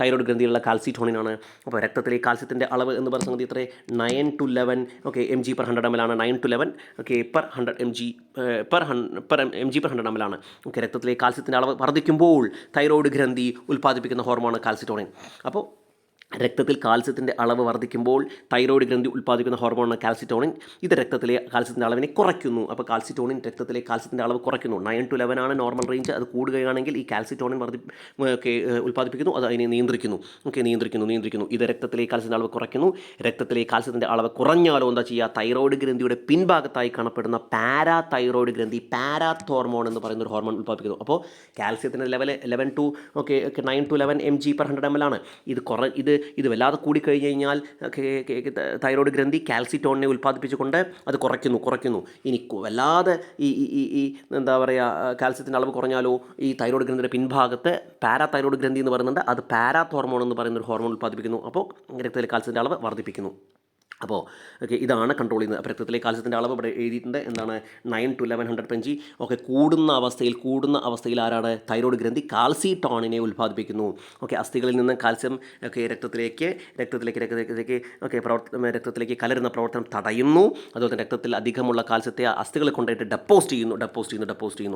തൈറോയ്ഡ് ഗ്രന്ഥിയിലുള്ള കാൽസിറ്റോണിനാണ്. അപ്പോൾ രക്തത്തിലെ കാൽസ്യത്തിൻ്റെ അളവ് എന്ന് പറയുന്ന സംഗതി എത്ര? 9 to 11 mg/100 ml ആണ്. 9 to 11 per 100 mg/100 ml ആണ്. രക്തത്തിലെ കാൽസ്യത്തിൻ്റെ അളവ് വർദ്ധിക്കുമ്പോൾ തൈറോയ്ഡ് ഗ്രന്ഥി ഉൽപ്പാദിപ്പിക്കുന്ന ഹോർമോൺ കാൽസിറ്റോണിൻ. അപ്പോൾ രക്തത്തിൽ കാൽസ്യത്തിൻ്റെ അളവ് വർദ്ധിക്കുമ്പോൾ തൈറോയ്ഡ് ഗ്രന്ഥി ഉൽപ്പാദിക്കുന്ന ഹോർമോണാണ് കാൽസിറ്റോണിൻ. ഇത് രക്തത്തിലെ കാൽസ്യത്തിൻ്റെ അളവിനെ കുറയ്ക്കുന്നു. അപ്പോൾ രക്തത്തിലെ കാൽസ്യത്തിൻ്റെ അളവ് കുറയ്ക്കുന്നു. 9 to 11 ആണ് നോർമൽ റേഞ്ച്. അത് കൂടുകയാണെങ്കിൽ ഈ കാൽസിറ്റോണിൻ ഉൽപ്പാദിപ്പിക്കുന്നു, അത് അതിനെ നിയന്ത്രിക്കുന്നു. ഇത് രക്തത്തിലെ കാൽസ്യത്തിൻ്റെ അളവ് കുറയ്ക്കുന്നു. രക്തത്തിലെ കാൽസ്യത്തിൻ്റെ അളവ് കുറഞ്ഞാലോ എന്താ ചെയ്യുക? തൈറോയ്ഡ് ഗ്രന്ഥിയുടെ പിൻഭാഗത്തായി കാണപ്പെടുന്ന പാരാതൈറോയ്ഡ് ഗ്രന്ഥി പാരാത്തോർമോൺ എന്ന് പറയുന്ന ഒരു ഹോർമോൺ ഉൽപ്പാദിപ്പിക്കുന്നു. അപ്പോൾ കാൽസ്യത്തിൻ്റെ ലെവൽ 9 to 11 mg/100 ml ആണ്. ഇത് വല്ലാതെ കൂടിക്കഴിഞ്ഞ് കഴിഞ്ഞാൽ തൈറോയ്ഡ് ഗ്രന്ഥി കാൽസിറ്റോണിനെ ഉൽപ്പാദിപ്പിച്ചുകൊണ്ട് അത് കുറയ്ക്കുന്നു. ഇനി വല്ലാതെ ഈ എന്താ പറയുക, കാൽസ്യത്തിൻ്റെ അളവ് കുറഞ്ഞാലോ ഈ തൈറോയ്ഡ് ഗ്രന്ഥിയുടെ പിൻഭാഗത്ത് പാരാതൈറോയ്ഡ് ഗ്രന്ഥി എന്ന് പറയുന്നുണ്ട്. അത് പാരാത്തോർമോൺ എന്ന് പറയുന്ന ഒരു ഹോർമോൺ ഉൽപ്പാദിപ്പിക്കുന്നു. അപ്പോൾ രക്തത്തിലെ കാൽസ്യത്തിൻ്റെ അളവ് വർദ്ധിപ്പിക്കുന്നു. അപ്പോൾ ഓക്കെ ഇതാണ് കൺട്രോൾ ചെയ്യുന്നത്. അപ്പോൾ രക്തത്തിലെ കാൽസ്യത്തിൻ്റെ അളവ് ഇവിടെ എഴുതിയിട്ടുണ്ട്. എന്താണ് 9 to 1100 പെഞ്ചി. ഓക്കെ കൂടുന്ന അവസ്ഥയിൽ ആരാണ് തൈറോയ്ഡ് ഗ്രന്ഥി കാൽസിട്ടോണിനെ ഉൽപ്പാദിപ്പിക്കുന്നു. ഓക്കെ അസ്ഥികളിൽ നിന്ന് കാൽസ്യം ഒക്കെ രക്തത്തിലേക്ക് രക്തത്തിലേക്ക് കലരുന്ന പ്രവർത്തനം തടയുന്നു. അതുപോലെ തന്നെ രക്തത്തിൽ അധികമുള്ള കാൽസ്യത്തെ അസ്ഥികളെ കൊണ്ടായിട്ട് ഡെപ്പോസിറ്റ് ചെയ്യുന്നു.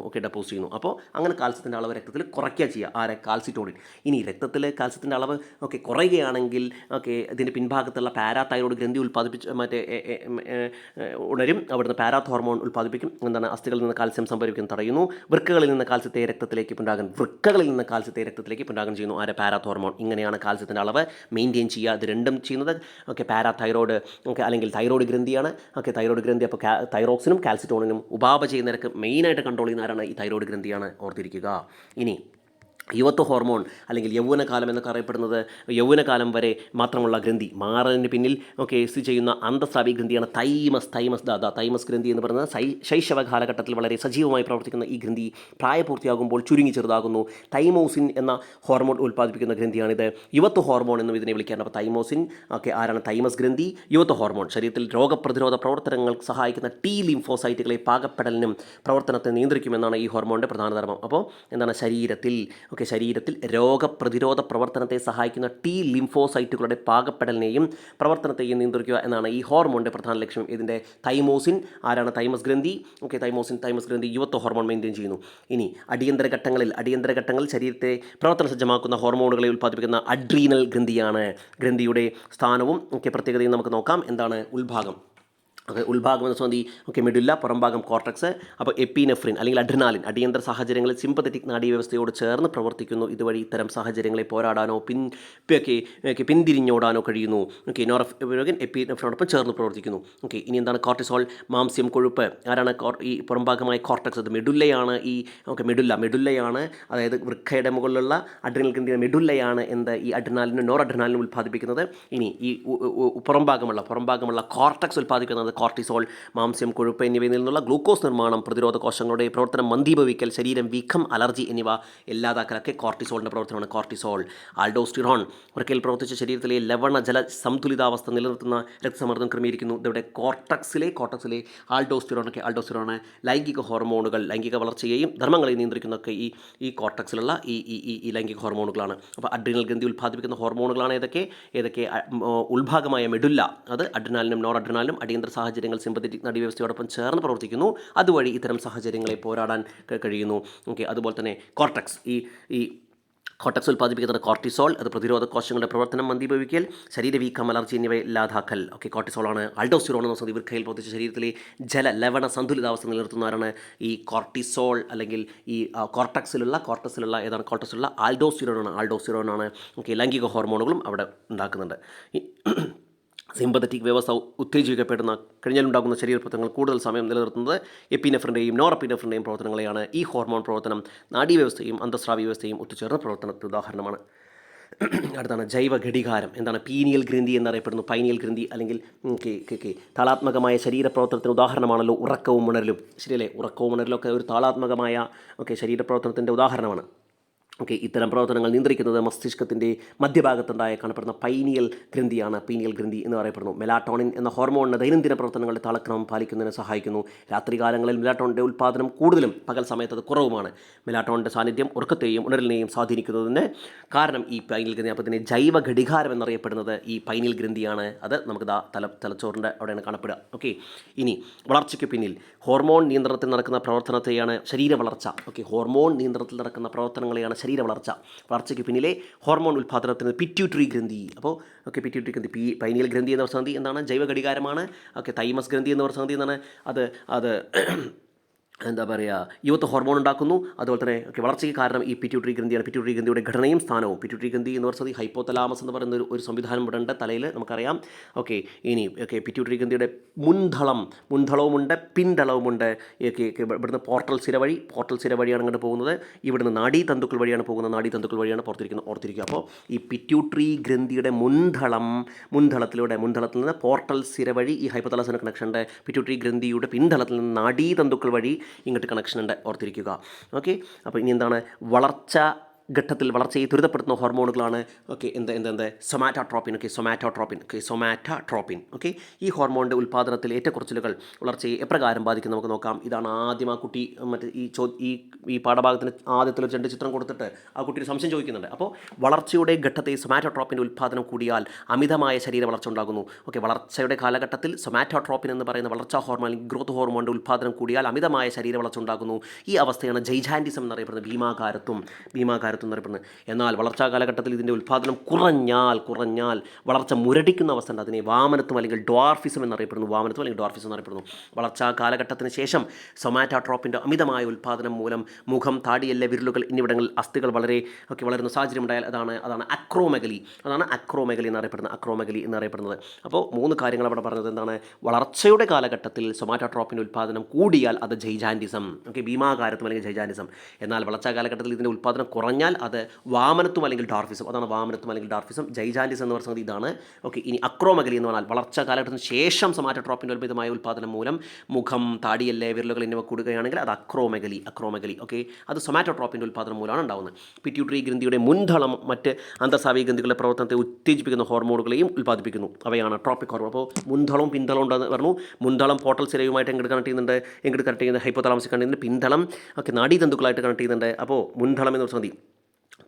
ഓക്കെ ഡെപ്പോസിറ്റ് ചെയ്യുന്നു. അപ്പോൾ അങ്ങനെ കാൽസ്യത്തിൻ്റെ അളവ് രക്തത്തിൽ കുറയ്ക്കുക ചെയ്യുക. ആരെ കാൽസിറ്റോണിൻ. ഇനി രക്തത്തിലെ കാൽസ്യത്തിൻ്റെ അളവ് ഓക്കെ കുറയുകയാണെങ്കിൽ ഓക്കെ ഇതിൻ്റെ പിൻഭാഗത്തുള്ള പാരാതൈറോയ്ഡ് ഗ്രന്ഥി ഉണരും. അവിടുന്ന് പാരാത്ത് ഹോർമോൺ ഉൽപ്പാദിപ്പിക്കും. എന്താണ് അസ്ഥികളിൽ നിന്ന് കാൽസ്യം സംഭരിക്കുന്നത് തടയുന്നു. വൃക്കകളിൽ നിന്ന് കാൽസ്യത്തെ രക്തത്തിലേക്ക് പുനരാഗം ചെയ്യുന്നു. ആരെ പാരാത്ത് ഹോർമോൺ. ഇങ്ങനെയാണ് കാൽസ്യത്തിൻ്റെ അളവ് മെയിൻറ്റെയിൻ ചെയ്യുക. ഇത് രണ്ടും ചെയ്യുന്നത് ഓക്കെ പാരാതൈറോയ്ഡ് ഓക്കെ അല്ലെങ്കിൽ തൈറോയ്ഡ് ഗ്രന്ഥിയാണ്. ഓക്കെ തൈറോയ്ഡ് ഗ്രന്ഥി അപ്പോൾ തൈറോക്സിനും കാൽസിറ്റോണിനും ഉപാപചയ നിരക്ക് മെയിനായിട്ട് കൺട്രോൾ ചെയ്യുന്ന ആരാണ്? ഈ തൈറോയ്ഡ് ഗ്രന്ഥിയാണ്. ഓർത്തിരിക്കുക. ഇനി യുവത്വ ഹോർമോൺ അല്ലെങ്കിൽ യൗവനകാലം എന്നൊക്കെ അറിയപ്പെടുന്നത് യൗവനകാലം വരെ മാത്രമുള്ള ഗ്രന്ഥി. മാറലിന് പിന്നിൽ ഒക്കെ സ്ഥിതി ചെയ്യുന്ന അന്തസ്രാവി ഗ്രന്ഥിയാണ് തൈമസ് ഗ്രന്ഥി എന്ന് പറയുന്നത്. ശൈശവ കാലഘട്ടത്തിൽ വളരെ സജീവമായി പ്രവർത്തിക്കുന്ന ഈ ഗ്രന്ഥി പ്രായപൂർത്തിയാകുമ്പോൾ ചുരുങ്ങി ചെറുതാകുന്നു. തൈമോസിൻ എന്ന ഹോർമോൺ ഉൽപ്പാദിപ്പിക്കുന്ന ഗ്രന്ഥിയാണിത്. യുവത്വ ഹോർമോൺ എന്നും ഇതിനെ വിളിക്കാറുണ്ട്. അപ്പോൾ തൈമോസിൻ ഒക്കെ ആരാണ്? തൈമസ് ഗ്രന്ഥി. യുവത്വ ഹോർമോൺ ശരീരത്തിൽ രോഗപ്രതിരോധ പ്രവർത്തനങ്ങൾക്ക് സഹായിക്കുന്ന T ലിംഫോസൈറ്റുകളെ പാകപ്പെടലിനും പ്രവർത്തനത്തെ നിയന്ത്രിക്കുമെന്നാണ് ഈ ഹോർമോണിൻ്റെ പ്രധാന ധർമ്മം. അപ്പോൾ എന്താണ് ശരീരത്തിൽ രോഗപ്രതിരോധ പ്രവർത്തനത്തെ സഹായിക്കുന്ന T ലിംഫോസൈറ്റുകളുടെ പാകപ്പെടലിനെയും പ്രവർത്തനത്തെയും നിയന്ത്രിക്കുക എന്നാണ് ഈ ഹോർമോണിൻ്റെ പ്രധാന ലക്ഷ്യം. ഇതിൻ്റെ തൈമോസിൻ ആരാണ്? തൈമസ് ഗ്രന്ഥി. ഓക്കെ തൈമസ് ഗ്രന്ഥി യുവത്വ ഹോർമോൺ മെയിൻറ്റെയിൻ ചെയ്യുന്നു. ഇനി അടിയന്തര ഘട്ടങ്ങളിൽ ശരീരത്തെ പ്രവർത്തന സജ്ജമാക്കുന്ന ഹോർമോണുകളെ ഉൽപ്പാദിപ്പിക്കുന്ന അഡ്രീനൽ ഗ്രന്ഥിയാണ്. ഗ്രന്ഥിയുടെ സ്ഥാനവും ഒക്കെ പ്രത്യേകതയും നമുക്ക് നോക്കാം. എന്താണ്? ഉൾഭാഗം എന്ന് വെച്ചാൽ മെഡുല്ല, പുറംഭാഗം കോർട്ടക്സ്. അപ്പോൾ എപ്പിനെഫ്രിൻ അല്ലെങ്കിൽ അഡ്രിനാലിൻ അടിയന്തര സാഹചര്യങ്ങളിൽ സിമ്പത്തറ്റിക് നാഡീവ്യവസ്ഥയോട് ചേർന്ന് പ്രവർത്തിക്കുന്നു. ഇതുവഴി ഇത്തരം സാഹചര്യങ്ങളെ പോരാടാനോ പിന്തിരിഞ്ഞോടാനോ കഴിയുന്നു. ഓക്കെ നോറെഫ്രിൻ എപ്പിനെഫ്രിനോടൊപ്പം ചേർന്ന് പ്രവർത്തിക്കുന്നു. ഓക്കെ ഇനി എന്താണ്? കോർട്ടിസോൾ, മാംസ്യം, കൊഴുപ്പ്. ആരാണ് ഈ പുറംഭാഗമായ കോർട്ടക്സ്? അത് മെഡുല്ലയാണ്. മെഡുല്ലയാണ്. അതായത് വൃക്കയുടെ മുകളിലുള്ള അഡ്രിനൽ ഗ്രന്ഥിയുടെ മെഡുല്ലയാണ് ഈ അഡ്രിനാലിനും നോർ അഡ്രിനാലിനും ഉൽപ്പാദിപ്പിക്കുന്നത്. ഇനി ഈ പുറംഭാഗമുള്ള കോർട്ടക്സ് ഉൽപ്പാദിപ്പിക്കുന്നത് കോർട്ടിസോൾ, മാംസ്യം, കൊഴുപ്പ് എന്നിവയിൽ നിന്നുള്ള ഗ്ലൂക്കോസ് നിർമ്മാണം, പ്രതിരോധ കോശങ്ങളുടെ പ്രവർത്തനം മന്ദീഭവിക്കൽ, ശരീരം വീക്കം, അലർജി എന്നിവ ഇല്ലാതാക്കലൊക്കെ കോർട്ടിസോളിൻ്റെ പ്രവർത്തനമാണ്. കോർട്ടിസോൾ. ആൾഡോസ്റ്റിറോൺ വൃക്കയിൽ പ്രവർത്തിച്ച ശരീരത്തിലെ ലവണ ജല സന്തുലിതാവസ്ഥ നിലനിർത്തുന്ന രക്തസമ്മർദ്ദം ക്രമീകരിക്കുന്നു. ഇതോടെ കോർട്ടക്സിലെ ആൾഡോസ്റ്റിറോൺ ലൈംഗിക ഹോർമോണുകൾ, ലൈംഗിക വളർച്ചയെയും ധർമ്മങ്ങളെ നിയന്ത്രിക്കുന്നതൊക്കെ ഈ കോർട്ടക്സിലുള്ള ഈ ലൈംഗിക ഹോർമോണുകളാണ്. അപ്പോൾ അഡ്രിനൽ ഗ്രന്ഥി ഉൽപ്പാദിപ്പിക്കുന്ന ഹോർമോണുകളാണ് ഏതൊക്കെ? ഉൾഭാഗമായ മെഡുല്ല അത് അഡ്രിനാലിനും നോർ അഡ്രിനാലിനും അടിയന്തര സാഹചര്യങ്ങൾ സിമ്പത്തറ്റിക് നാഡീവ്യവസ്ഥയോടൊപ്പം ചേർന്ന് പ്രവർത്തിക്കുന്നു. അതുവഴി ഇത്തരം സാഹചര്യങ്ങളെ പോരാടാൻ കഴിയുന്നു. ഓക്കെ അതുപോലെ തന്നെ കോർട്ടക്സ് കോർട്ടക്സ് ഉൽപ്പാദിപ്പിക്കുന്ന കോർട്ടിസോൾ അത് പ്രതിരോധ കോശങ്ങളുടെ പ്രവർത്തനം മന്ദീഭവിക്കൽ, ശരീരവീക്കം, അലർജി എന്നിവയെ ഇല്ലാതാക്കൽ. ഓക്കെ കോർട്ടിസോളാണ്. ആൾഡോസ്റ്റിറോൺ എന്ന വൃക്കയിൽ പ്രവർത്തിച്ച ശരീരത്തിലെ ലവണ സന്തുലിതാവസ്ഥ നിലനിർത്തുന്നവരാണ് ഈ കോർട്ടിസോൾ അല്ലെങ്കിൽ ഈ കോർട്ടക്സിലുള്ള ആൾഡോസ്റ്റിറോൺ ആണ്. ഓക്കെ ലൈംഗിക ഹോർമോണുകളും അവിടെ ഉണ്ടാക്കുന്നുണ്ട്. സിമ്പത്തറ്റിക് വ്യവസ്ഥ ഉത്തേജിക്കപ്പെടുന്ന കഴിഞ്ഞാലുണ്ടാകുന്ന ശരീരപ്രവർത്തനങ്ങൾ കൂടുതൽ സമയം നിലനിർത്തുന്നത് എപ്പിനെഫ്രിൻ്റെയും നോറെപ്പിനെഫ്രിൻ്റെയും പ്രവർത്തനങ്ങളെയാണ്. ഈ ഹോർമോൺ പ്രവർത്തനം നാഡീവ്യവസ്ഥയും അന്തസ്രാവി വ്യവസ്ഥയും ഒത്തുചേർന്ന പ്രവർത്തനത്തിന് ഉദാഹരണമാണ്. അടുത്താണ് ജൈവ ഘടികാരം. എന്താണ്? പീനിയൽ ഗ്രന്ഥി എന്നറിയപ്പെടുന്നു. പൈനിയൽ ഗ്രന്ഥി അല്ലെങ്കിൽ താളാത്മകമായ ശരീരപ്രവർത്തനത്തിന് ഉദാഹരണമാണല്ലോ ഉറക്കവും ഉണരലും. ശരിയല്ലേ? ഉറക്കവും ഉണരലൊക്കെ ഒരു താളാത്മകമായ ശരീരപ്രവർത്തനത്തിൻ്റെ ഉദാഹരണമാണ്. ഓക്കെ ഇത്തരം പ്രവർത്തനങ്ങൾ നിയന്ത്രിക്കുന്നത് മസ്തിഷ്കത്തിൻ്റെ മധ്യഭാഗത്തുണ്ടായ കാണപ്പെടുന്ന പൈനിയൽ ഗ്രന്ഥിയാണ്. പീനിയൽ ഗ്രന്ഥി എന്ന് പറയപ്പെടുന്നു. മെലാറ്റോണിൻ എന്ന ഹോർമോണിന് ദൈനംദിന പ്രവർത്തനങ്ങളുടെ താളക്രമം പാലിക്കുന്നതിന് സഹായിക്കുന്നു. രാത്രികാലങ്ങളിൽ മെലാറ്റോണിൻ്റെ ഉൽപ്പാദനം കൂടുതലും, പകൽ സമയത്ത് അത് കുറവുമാണ്. മെലാറ്റോണിൻ്റെ സാന്നിധ്യം ഉറക്കത്തെയും ഉണരലിനെയും സ്വാധീനിക്കുന്നതിന് കാരണം ഈ പൈനിയൽ ഗ്രന്ഥി. അപ്പോൾ ഇതിനെ ജൈവ ഘടികാരം എന്നറിയപ്പെടുന്നത് ഈ പൈനിയൽ ഗ്രന്ഥിയാണ്. അത് നമുക്ക് തലച്ചോറിൻ്റെ അവിടെയാണ് കാണപ്പെടുക. ഓക്കെ ഇനി വളർച്ചയ്ക്ക് പിന്നിൽ ഹോർമോൺ നിയന്ത്രണത്തിൽ നടക്കുന്ന പ്രവർത്തനത്തെയാണ് ശരീരവളർച്ച. ഓക്കെ ഹോർമോൺ നിയന്ത്രണത്തിൽ നടക്കുന്ന പ്രവർത്തനങ്ങളെയാണ് വളർച്ചയ്ക്ക് പിന്നിലെ ഹോർമോൺ ഉൽപ്പാദനത്തിന് പിറ്റ്യൂട്ടറി ഗ്രന്ഥി. അപ്പോൾ പിറ്റ്യൂട്ടറി ഗ്രന്ഥി പൈനിയൽ ഗ്രന്ഥി എന്ന സംഗതി എന്താണ്? ജൈവ ഘടികാരമാണ്. തൈമസ് ഗ്രന്ഥി എന്ന സംഗതി എന്താണ്? അത് എന്താ പറയുക, യുവത്വ ഹോർമോൺ ഉണ്ടാക്കുന്നു. അതുപോലെ തന്നെ വളർച്ചയ്ക്ക് കാരണം ഈ പിറ്റ്യൂട്ടറി ഗ്രന്ഥിയാണ്. പിറ്റ്യൂട്ടറി ഗ്രന്ഥിയുടെ ഘടനയും സ്ഥാനവും. പിറ്റ്യൂട്ടറി ഗ്രന്ഥി എന്ന് പറയുന്നത് ഹൈപ്പോതലാമസ് എന്ന് പറയുന്ന ഒരു സംവിധാനം ഇവിടെ ഉണ്ട് തലയിൽ, നമുക്കറിയാം. ഓക്കെ ഇനി പിറ്റ്യൂട്ടറി ഗ്രന്ഥിയുടെ മുൻധളവുമുണ്ട്, പിൻതളവുമുണ്ട്. ഇവിടുന്ന് പോർട്ടൽ സിര വഴിയാണ് അങ്ങോട്ട് പോകുന്നത്. ഇവിടുന്ന് നാഡീതന്തുക്കൾ വഴിയാണ് പോകുന്നത്. നാഡീതന്തുക്കൾ വഴിയാണ് ഓർത്തിരിക്കുക. അപ്പോൾ ഈ പിറ്റ്യൂട്ടറി ഗ്രന്ഥിയുടെ മുൻധളത്തിൽ നിന്ന് പോർട്ടൽ സിര വഴി ഈ ഹൈപ്പോതലാമസിന് കണക്ഷൻ ഉണ്ട്. പിറ്റ്യൂട്ടറി ഗ്രന്ഥിയുടെ പിൻതളത്തിൽ നിന്ന് നാഡീതന്തുക്കൾ വഴി ഇങ്ങോട്ട് കണക്ഷൻ ഉണ്ട്. ഓർത്തിരിക്കുക. ഓക്കെ അപ്പോൾ ഇനി എന്താണ്? വളർച്ച ഘട്ടത്തിൽ വളർച്ചയെ ത്വരിതപ്പെടുത്തുന്ന ഹോർമോണുകളാണ് സൊമാറ്റോട്രോപ്പിൻ. ഈ ഹോർമോണിൻ്റെ ഉൽപ്പാദനത്തിൽ ഏറ്റക്കുറച്ചിലുകൾ വളർച്ചയെ എപ്രകാരം ബാധിക്കും നമുക്ക് നോക്കാം. ഇതാണ് ആദ്യം ആ കുട്ടി മറ്റേ ഈ പാഠഭാഗത്തിന് ആദ്യത്തിൽ 2 ചിത്രം കൊടുത്തിട്ട് ആ കുട്ടി ഒരു സംശയം ചോദിക്കുന്നുണ്ട്. അപ്പോൾ വളർച്ചയുടെ ഘട്ടത്തിൽ സൊമാറ്റോട്രോപ്പിൻ്റെ ഉൽപ്പാദനം കൂടിയാൽ അമിതമായ ശരീര വളർച്ച ഉണ്ടാകുന്നു. വളർച്ചയുടെ കാലഘട്ടത്തിൽ സൊമാറ്റോട്രോപ്പിൻ എന്ന് പറയുന്ന വളർച്ചാ ഹോർമോൺ, ഗ്രോത്ത് ഹോർമോണിൻ്റെ ഉൽപ്പാദനം കൂടിയാൽ അമിതമായ ശരീര വളർച്ച ഉണ്ടാകുന്നു. ഈ അവസ്ഥയാണ് ജൈജാൻറ്റിസം എന്നറിയപ്പെടുന്നത്, ഭീമാകാരത്വം എന്നറിയപ്പെടുന്നത്. എന്നാൽ വളർച്ചാ കാലഘട്ടത്തിൽ ഇതിൻ്റെ ഉൽപ്പാദനം കുറഞ്ഞാൽ വളർച്ച മുരടിക്കുന്ന അവസ്ഥ ഉണ്ട്. അതിനെ വാമനത്വം അല്ലെങ്കിൽ ഡ്വാർഫിസം എന്നറിയപ്പെടുന്നു. വളർച്ചാ കാലഘട്ടത്തിന് ശേഷം സൊമാറ്റോട്രോപ്പിൻ്റെ അമിതമായ ഉൽപ്പാദനം മൂലം മുഖം, താടിയെല്ല്, വിരലുകൾ എന്നിവിടങ്ങളിൽ അസ്ഥികൾ വളരുന്ന സാഹചര്യം ഉണ്ടായാൽ അതാണ് അക്രോമെഗലി എന്നറിയപ്പെടുന്നത്. അപ്പോൾ 3 കാര്യങ്ങൾ അവിടെ പറഞ്ഞത് എന്താണ്? വളർച്ചയുടെ കാലഘട്ടത്തിൽ സൊമാറ്റോട്രോപ്പിൻ്റെ ഉൽപ്പാദനം കൂടിയാൽ അത് ജൈജാൻറ്റിസം, ഭീമാകാരത്വം അല്ലെങ്കിൽ ജൈജാൻറ്റിസം. എന്നാൽ വളർച്ചാ കാലഘട്ടത്തിൽ ഇതിൻ്റെ ഉൽപ്പാദനം കുറഞ്ഞാൽ അത് വാമനത്വം അല്ലെങ്കിൽ ഡാർഫിസം. ജൈജാൻറ്റിസം എന്ന് പറയുന്നത് ഇതാണ്. ഇനി അക്രോമെഗലി എന്ന് പറഞ്ഞാൽ വളർച്ചാ കാലഘട്ടത്തിന് ശേഷം സൊമാറ്റോട്രോപ്പിൻ്റെ അമിതമായ ഉൽപ്പാദനം മൂലം മുഖം, താടിയെല്ല്, വിരലുകൾ എന്നിവ കൂടുകയാണെങ്കിൽ അത് അക്രോമെഗലി. അത് സൊമാറ്റോട്രോപ്പിൻ്റെ ഉൽപ്പാദനം മൂലമാണ് ഉണ്ടാകുന്നത്. പിറ്റ്യൂട്ടറി ഗ്രന്ഥിയുടെ മുൻതളം മറ്റ് അന്തഃസ്രാവി ഗ്രന്ഥികളുടെ പ്രവർത്തനത്തെ ഉത്തേജിപ്പിക്കുന്ന ഹോർമോണുകളെയും ഉൽപ്പാദിപ്പിക്കുന്നു. അവയാണ് ട്രോപ്പിക് ഹോർമോൺ. അപ്പോൾ മുൻതളവും പിന്തളവും ഉണ്ടെന്ന് പറഞ്ഞു. മുൻതളം പോർട്ടൽ സിരയുമായിട്ട് എങ്ങോട്ട് കണക്ട് ചെയ്യുന്നുണ്ട്? ഹൈപ്പോതലാമസിൽ കണക്ട് ചെയ്യുന്നുണ്ട്. പിന്തളം നാഡീതന്തുക്കളായിട്ട് കണക്ട് ചെയ്യുന്നുണ്ട്. അപ്പോൾ മുൻതളം എന്ന് പറഞ്ഞാൽ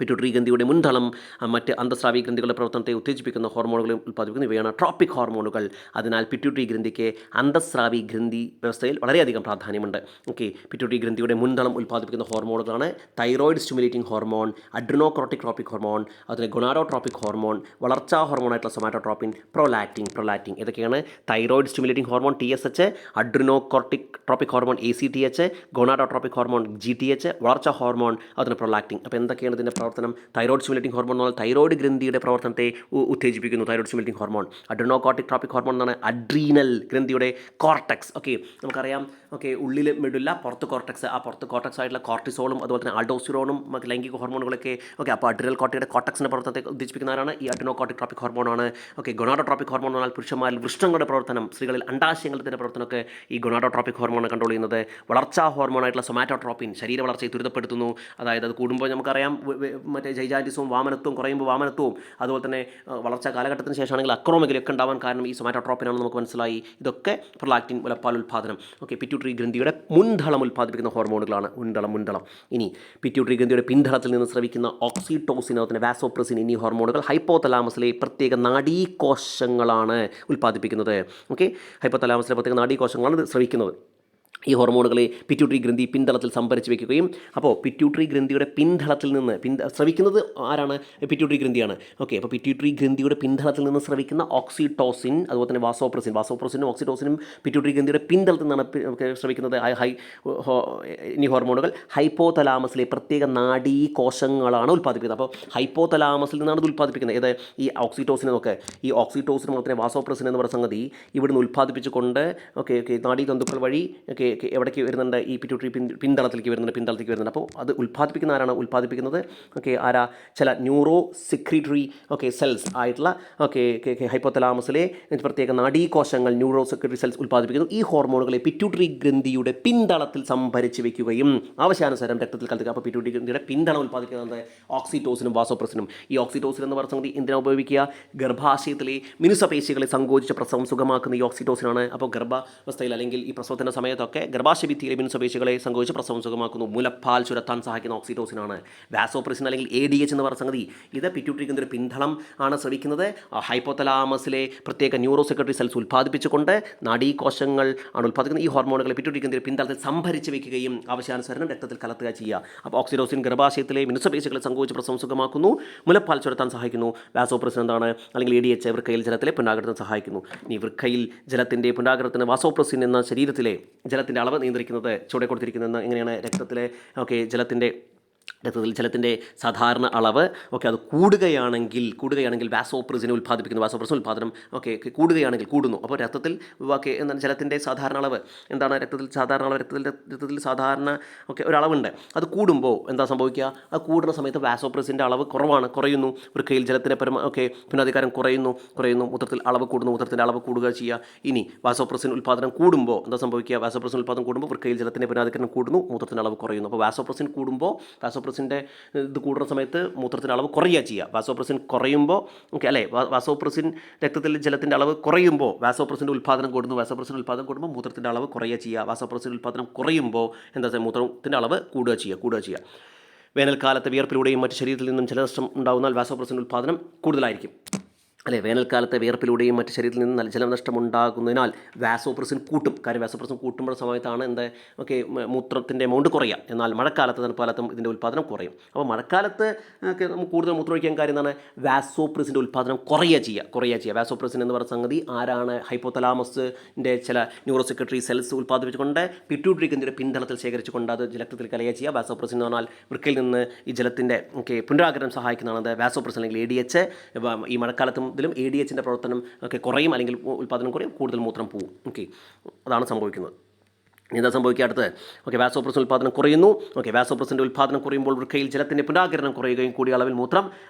പിറ്റ്യൂട്ടറി ഗ്രന്ഥിയുടെ മുൻതളം മറ്റ് അന്തഃസ്രാവി ഗ്രന്ഥികളുടെ പ്രവർത്തനത്തെ ഉത്തേജിപ്പിക്കുന്ന ഹോർമോണുകളെ ഉൽപ്പാദിപ്പിക്കുന്ന ഇവയാണ് ട്രോപ്പിക് ഹോർമോണുകൾ. അതിനാൽ പിറ്റ്യൂട്ടറി ഗ്രന്ഥിക്ക് അന്തഃസ്രാവി ഗ്രന്ഥി വ്യവസ്ഥയിൽ വളരെയധികം പ്രാധാന്യമുണ്ട്. പിറ്റ്യൂട്ടറി ഗ്രന്ഥിയുടെ മുൻതളം ഉൽപ്പാദിപ്പിക്കുന്ന ഹോർമോണുകളാണ് thyroid stimulating hormone, adrenocorticotropic hormone, അതിന് ഗൊണാഡോട്രോപ്പിക് ഹോർമോൺ, വളർച്ചാ ഹോർമോണായിട്ടുള്ള സൊമാറ്റോട്രോപ്പിൻ, പ്രൊലാക്റ്റിൻ. ഇതൊക്കെയാണ് thyroid stimulating hormone TSH, adrenocorticotropic hormone ACTH, gonadotropic hormone GTH, വളർച്ചാ ഹോർമോൺ അതിന് പ്രൊലാക്റ്റിൻ. അപ്പോൾ എന്തൊക്കെയാണ് ഇതിൻ്റെ പ്രവർത്തനം? തൈറോയ്ഡ് സ്റ്റിമുലേറ്റിംഗ് ഹോർമോൺ എന്ന് പറഞ്ഞാൽ തൈറോയ്ഡ് ഗ്രന്ഥിയുടെ പ്രവർത്തനത്തെ ഉത്തേജിപ്പിക്കുന്നു. Thyroid stimulating hormone. Adrenocorticotropic hormone എന്നാണ് അഡ്രീനൽ ഗ്രന്ഥിയുടെ കോർട്ടക്സ്. നമുക്കറിയാം, ഉള്ളിൽ മിഡില്ല, പുറത്ത് കോർട്ടക്സ്. ആ പുറത്ത് കോർട്ടക്സ് ആയിട്ടുള്ള കോർട്ടിസോളും അതുപോലെ തന്നെ ആൾഡോസ്റ്റിറോണും ലൈംഗിക ഹോർമോണുകളൊക്കെ അപ്പോൾ അഡ്രിനൽ കോർട്ടിയുടെ കോർട്ടക്സിൻ്റെ പ്രവർത്തനത്തെ ഉത്തേജിപ്പിക്കുന്നതാണ് ഈ അഡ്രിനോകോർട്ടിക് ട്രോപ്പിക് ഹോർമോണാണ്. ഗൊണാഡോട്രോപ്പിക് ഹോർമോൺ എന്നാൽ പുരുഷന്മാരിൽ വൃഷ്ണങ്ങളുടെ പ്രവർത്തനം, സ്ത്രീകളിൽ അണ്ടാശയങ്ങളുടെ പ്രവർത്തനമൊക്കെ ഈ ഗൊണാഡോട്രോപ്പിക് ഹോർമോൺ കൺട്രോൾ ചെയ്യുന്നത്. വളർച്ചാ ഹോർമോണായിട്ടുള്ള സൊമാറ്റോട്രോപ്പിൻ ശരീര വളർച്ചയെ ത്വരിതപ്പെടുത്തുന്നു. അതായത് അത് കൂടുമ്പോൾ നമുക്കറിയാം മറ്റേ ജൈജാൻറ്റിസവും വാമനത്വവും കുറയുമ്പോൾ വാമനത്വവും, അതുപോലെ തന്നെ വളർച്ചാ കാലഘട്ടത്തിന് ശേഷമാണെങ്കിൽ അക്രോമെഗലി ഒക്കെ ഉണ്ടാവാൻ കാരണം ഈ സൊമാറ്റോട്രോപ്പിനാണെന്ന് നമുക്ക് മനസ്സിലായി. ഇതൊക്കെ പ്രൊലാക്റ്റിൻ, മുലപ്പാൽ ഉൽപ്പാദനം. പിറ്റ്യൂട്ടറി ഗ്രന്ഥിയുടെ മുൻതളം ഉൽപ്പാദിപ്പിക്കുന്ന ഹോർമോണുകളാണ്. മുൻതളം. ഇനി പിറ്റ്യൂട്ടറി ഗ്രന്ഥിയുടെ പിൻതളത്തിൽ നിന്ന് സ്രവിക്കുന്ന ഓക്സിറ്റോസിൻ, അതുപോലെ തന്നെ വാസോപ്രസിൻ എന്നീ ഹോർമോണുകൾ ഹൈപ്പോതലാമസിലെ പ്രത്യേക നാഡീകോശങ്ങളാണ് ഉൽപ്പാദിപ്പിക്കുന്നത്. ഹൈപ്പോതലാമസിലെ പ്രത്യേക നാഡീകോശങ്ങളാണ് ഇത് സ്രവിക്കുന്നത്. ഈ ഹോർമോണുകളെ പിറ്റ്യൂട്ടറി ഗ്രന്ഥി പിന്തളത്തിൽ സംഭരിച്ച് വയ്ക്കുകയും, അപ്പോൾ പിറ്റ്യൂട്ടറി ഗ്രന്ഥിയുടെ പിന്തളത്തിൽ നിന്ന് സ്രവിക്കുന്നത് ആരാണ്? പിറ്റ്യൂട്ടറി ഗ്രന്ഥിയാണ്. അപ്പോൾ പിറ്റ്യൂട്ടറി ഗ്രന്ഥിയുടെ പിന്തളത്തിൽ നിന്ന് സ്രവിക്കുന്ന ഓക്സിറ്റോസിൻ, അതുപോലെ തന്നെ വാസോപ്രസിനും ഓക്സിറ്റോസിനും പിറ്റ്യൂട്ടറി ഗ്രന്ഥിയുടെ പിന്തളത്തിൽ നിന്നാണ് സ്രവിക്കുന്നത്. ഈ ഹോർമോണുകൾ ഹൈപ്പോതലാമസിലെ പ്രത്യേക നാഡീകോശങ്ങളാണ് ഉൽപ്പാദിപ്പിക്കുന്നത്. അപ്പോൾ ഹൈപ്പോതലാമസിൽ നിന്നാണ് ഇത് ഉൽപ്പാദിപ്പിക്കുന്നത്. ഏത്? ഈ ഓക്സിറ്റോസിനൊക്കെ. ഈ ഓക്സിറ്റോസിനും അതുപോലെ തന്നെ വാസോപ്രസിൻ എന്ന് പറയുന്ന സംഗതി ഇവിടുന്ന് ഉൽപ്പാദിപ്പിച്ചുകൊണ്ട് നാഡീതന്തുക്കൾ വഴി എവിടേക്ക് വരുന്നുണ്ട്? ഈ പിറ്റ്യൂട്ടറി പിന്തളത്തിലേക്ക് വരുന്നുണ്ട്. അപ്പോൾ അത് ഉൽപ്പാദിപ്പിക്കുന്ന ആരാണ്? ഉൽപ്പാദിപ്പിക്കുന്നത് ചില ന്യൂറോ സെക്രീറ്ററി സെൽസ് ആയിട്ടുള്ള ഹൈപ്പോതലാമസിലെ പ്രത്യേക നാഡീകോശങ്ങൾ, ന്യൂറോ സെക്രീറ്ററി സെൽസ് ഉൽപ്പാദിപ്പിക്കുന്നു. ഈ ഹോർമോണുകളെ പിറ്റ്യൂട്ടറി ഗ്രന്ഥിയുടെ പിന്തളത്തിൽ സംഭരിച്ച് വയ്ക്കുകയും ആവശ്യാനുസരണം രക്തത്തിൽ കലർത്തുക. അപ്പോൾ പിറ്റ്യൂട്ടറി ഗ്രന്ഥിയുടെ പിന്തളം ഉൽപ്പാദിപ്പിക്കുന്നത് ഓക്സിറ്റോസിനും വാസോപ്രസിനും. ഈ ഓക്സിറ്റോസിൻ എന്ന് പറയുന്ന സംഗതി എന്തിനാണ് ഉപയോഗിക്കുക? ഗർഭാശയത്തിലെ മിനുസപേശികളെ സങ്കോചിച്ച പ്രസവം സുഖമാക്കുന്ന ഈ ഓക്സിറ്റോസിനാണ്. അപ്പോൾ ഗർഭാവസ്ഥയിൽ അല്ലെങ്കിൽ ഈ പ്രസവത്തിൻ്റെ സമയത്തൊക്കെ ഗർഭാശയഭിത്തിയിലെ മിനുസപേശികളെ സങ്കോചിച്ച് പ്രസവം സുഖമാക്കുന്നു. മുലപ്പാൽ ചുരത്താൻ സഹായിക്കുന്ന ഓക്സിറ്റോസിനാണ്. വാസോപ്രസിൻ അല്ലെങ്കിൽ ADH എന്ന് പറയുന്ന സംഗതി ഇത് പിറ്റ്യൂട്ടറി ഗ്രന്ഥിയുടെ പിന്തളം ആണ് ശ്രവിക്കുന്നത്. ഹൈപ്പോതലാമസിലെ പ്രത്യേക ന്യൂറോ സെക്രട്ടറി സെൽസ് ഉൽപ്പാദിപ്പിച്ചുകൊണ്ട് നാഡീകോശങ്ങൾ ആണ് ഉൽപ്പാദിക്കുന്നത്. ഈ ഹോർമോണുകളെ പിറ്റ്യൂട്ടറി ഗ്രന്ഥിയുടെ പിന്തളത്തിൽ സംഭരിച്ച് വയ്ക്കുകയും ആവശ്യാനുസരണം രക്തത്തിൽ കലർത്തുക ചെയ്യുക. അപ്പോൾ ഓക്സിറ്റോസിൻ ഗർഭാശയത്തിലെ മിനുസപേശികളെ സങ്കോചിച്ച് പ്രസവം സുഖമാക്കുന്നു, മുലപ്പാൽ ചുരത്താൻ സഹായിക്കുന്നു. വാസോപ്രസിൻ എന്താണ്? അല്ലെങ്കിൽ ADH വൃക്കയിൽ ജലത്തിലെ പുനരാഗ്രഹത്തിന് സഹായിക്കുന്നു. ഇനി വൃക്കയിൽ ജലത്തിൻ്റെ പുനരാഗ്രഹത്തിന് വാസോപ്രസിൻ എന്ന ശരീരത്തിലെ ജലത്തിൻ്റെ അളവ് നിയന്ത്രിക്കുന്നത് ചുവടെ കൊടുത്തിരിക്കുന്നത് എങ്ങനെയാണ്? രക്തത്തിൽ ജലത്തിൻ്റെ സാധാരണ അളവ് അത് കൂടുകയാണെങ്കിൽ വാസോപ്രസിനെ ഉൽപ്പാദിപ്പിക്കുന്നു. വാസോപ്രസിൻ ഉൽപ്പാദനം കൂടുന്നു. അപ്പോൾ രക്തത്തിൽ എന്താണ് ജലത്തിൻ്റെ സാധാരണ അളവ്? എന്താണ് രക്തത്തിൽ സാധാരണ അളവ്? രക്തത്തിൽ സാധാരണ ഒരളവുണ്ട്. അത് കൂടുമ്പോൾ എന്താ സംഭവിക്കുക? അത് കൂടുന്ന സമയത്ത് വാസോപ്രസിൻ്റെ അളവ് കുറയുന്നു. വൃക്കയിൽ ജലത്തിൻ്റെ പുനരധികാരം കുറയുന്നു. മൂത്രത്തിൽ അളവ് കൂടുന്നു. മൂത്രത്തിൻ്റെ അളവ് കൂടുക ചെയ്യുക. ഇനി വാസോപ്രസിൻ ഉൽപ്പാദനം കൂടുമ്പോൾ എന്താ സംഭവിക്കുക? വാസോപ്രസിൻ ഉൽപ്പാദനം കൂടുമ്പോൾ വൃക്കയിൽ ജലത്തിൻ്റെ പുനരധികാരം കൂടുന്നു, മൂത്രത്തിൻ്റെ അളവ് കുറയുന്നു. അപ്പോൾ വാസോപ്രസിൻ കൂടുമ്പോൾ വാസോപ്രസിൻ്റെ ഇത് കൂടുന്ന സമയത്ത് മൂത്രത്തിൻ്റെ അളവ് കുറയുക ചെയ്യുക. വാസോപ്രസിൻ കുറയുമ്പോൾ അല്ലേ, വാസോപ്രസിൻ രക്തത്തിൽ ജലത്തിൻ്റെ അളവ് കുറയുമ്പോൾ വാസോപ്രസിൻ്റെ ഉൽപ്പാദനം കൂടുന്നു. വാസോപ്രസിൻ്റെ ഉൽപ്പാദനം കൂടുമ്പോൾ മൂത്രത്തിൻ്റെ അളവ് കുറയുക ചെയ്യുക. വാസോപ്രസിൻ്റെ ഉൽപ്പാദനം കുറയുമ്പോൾ മൂത്രത്തിൻ്റെ അളവ് കൂടുക ചെയ്യുക. വേനൽക്കാലത്ത് വിയർപ്പിലൂടെയും മറ്റ് ശരീരത്തിൽ നിന്നും ജലനഷ്ടം ഉണ്ടാകുന്നാൽ വാസോപ്രസിൻ്റെ ഉൽപ്പാദനം കൂടുതലായിരിക്കും. അല്ലേ, വേനൽക്കാലത്തെ വിയർപ്പിലൂടെയും മറ്റ് ശരീരത്തിൽ നിന്ന് ജലനഷ്ടം ഉണ്ടാകുന്നതിനാൽ വാസോപ്രസിൻ കൂട്ടും. കാര്യം വാസോപ്രസിൻ കൂട്ടുമ്പോൾ സമയത്താണ് മൂത്രത്തിൻ്റെ എമൗണ്ട് കുറയുക. എന്നാൽ മഴക്കാലത്ത് തണുപ്പാലത്തും ഇതിൻ്റെ ഉൽപ്പാദനം കുറയും. അപ്പോൾ മഴക്കാലത്ത് നമുക്ക് കൂടുതൽ മൂത്രമൊഴിക്കാൻ കാര്യം എന്താണ്, വാസോപ്രസിൻ്റെ ഉൽപ്പാദനം കുറയുക ചെയ്യുക. വാസോപ്രസിൻ എന്ന് പറയുന്ന സംഗതി ആരാണ്, ഹൈപ്പോതലാമസിൻ്റെ ചില ന്യൂറോ സെക്രട്ടറി സെൽസ് ഉൽപ്പാദിപ്പിച്ചുകൊണ്ട് പിറ്റ്യൂട്ടറി ഗ്രന്ഥിയുടെ പിൻതലത്തിൽ ശേഖരിച്ചുകൊണ്ട് അത് ജലത്തിൽ കലയുക ചെയ്യുക. വാസോപ്രസിൻ എന്ന് പറഞ്ഞാൽ വൃക്കയിൽ നിന്ന് ഈ ജലത്തിൻ്റെ പുനരാഗമനം സഹായിക്കുന്നതാണ് വാസോപ്രസിൻ അല്ലെങ്കിൽ ADH. ഈ മഴക്കാലത്തും ഇതിലും ADHൻ്റെ പ്രവർത്തനം കുറയും, അല്ലെങ്കിൽ ഉൽപ്പാദനം കുറയും, കൂടുതൽ മൂത്രം പോവും. അതാണ് സംഭവിക്കുന്നത്. എന്താ സംഭവിക്കുക അടുത്ത്? വാസോപ്രസിൻ ഉൽപ്പാദനം കുറയുന്നു. വാസോപ്രസിൻ്റെ ഉൽപ്പാദനം കുറയുമ്പോൾ വൃക്കയിൽ ജലത്തിൻ്റെ പുനരാഗിരണം കുറയുകയും കൂടിയ അളവിൽ മൂത്രം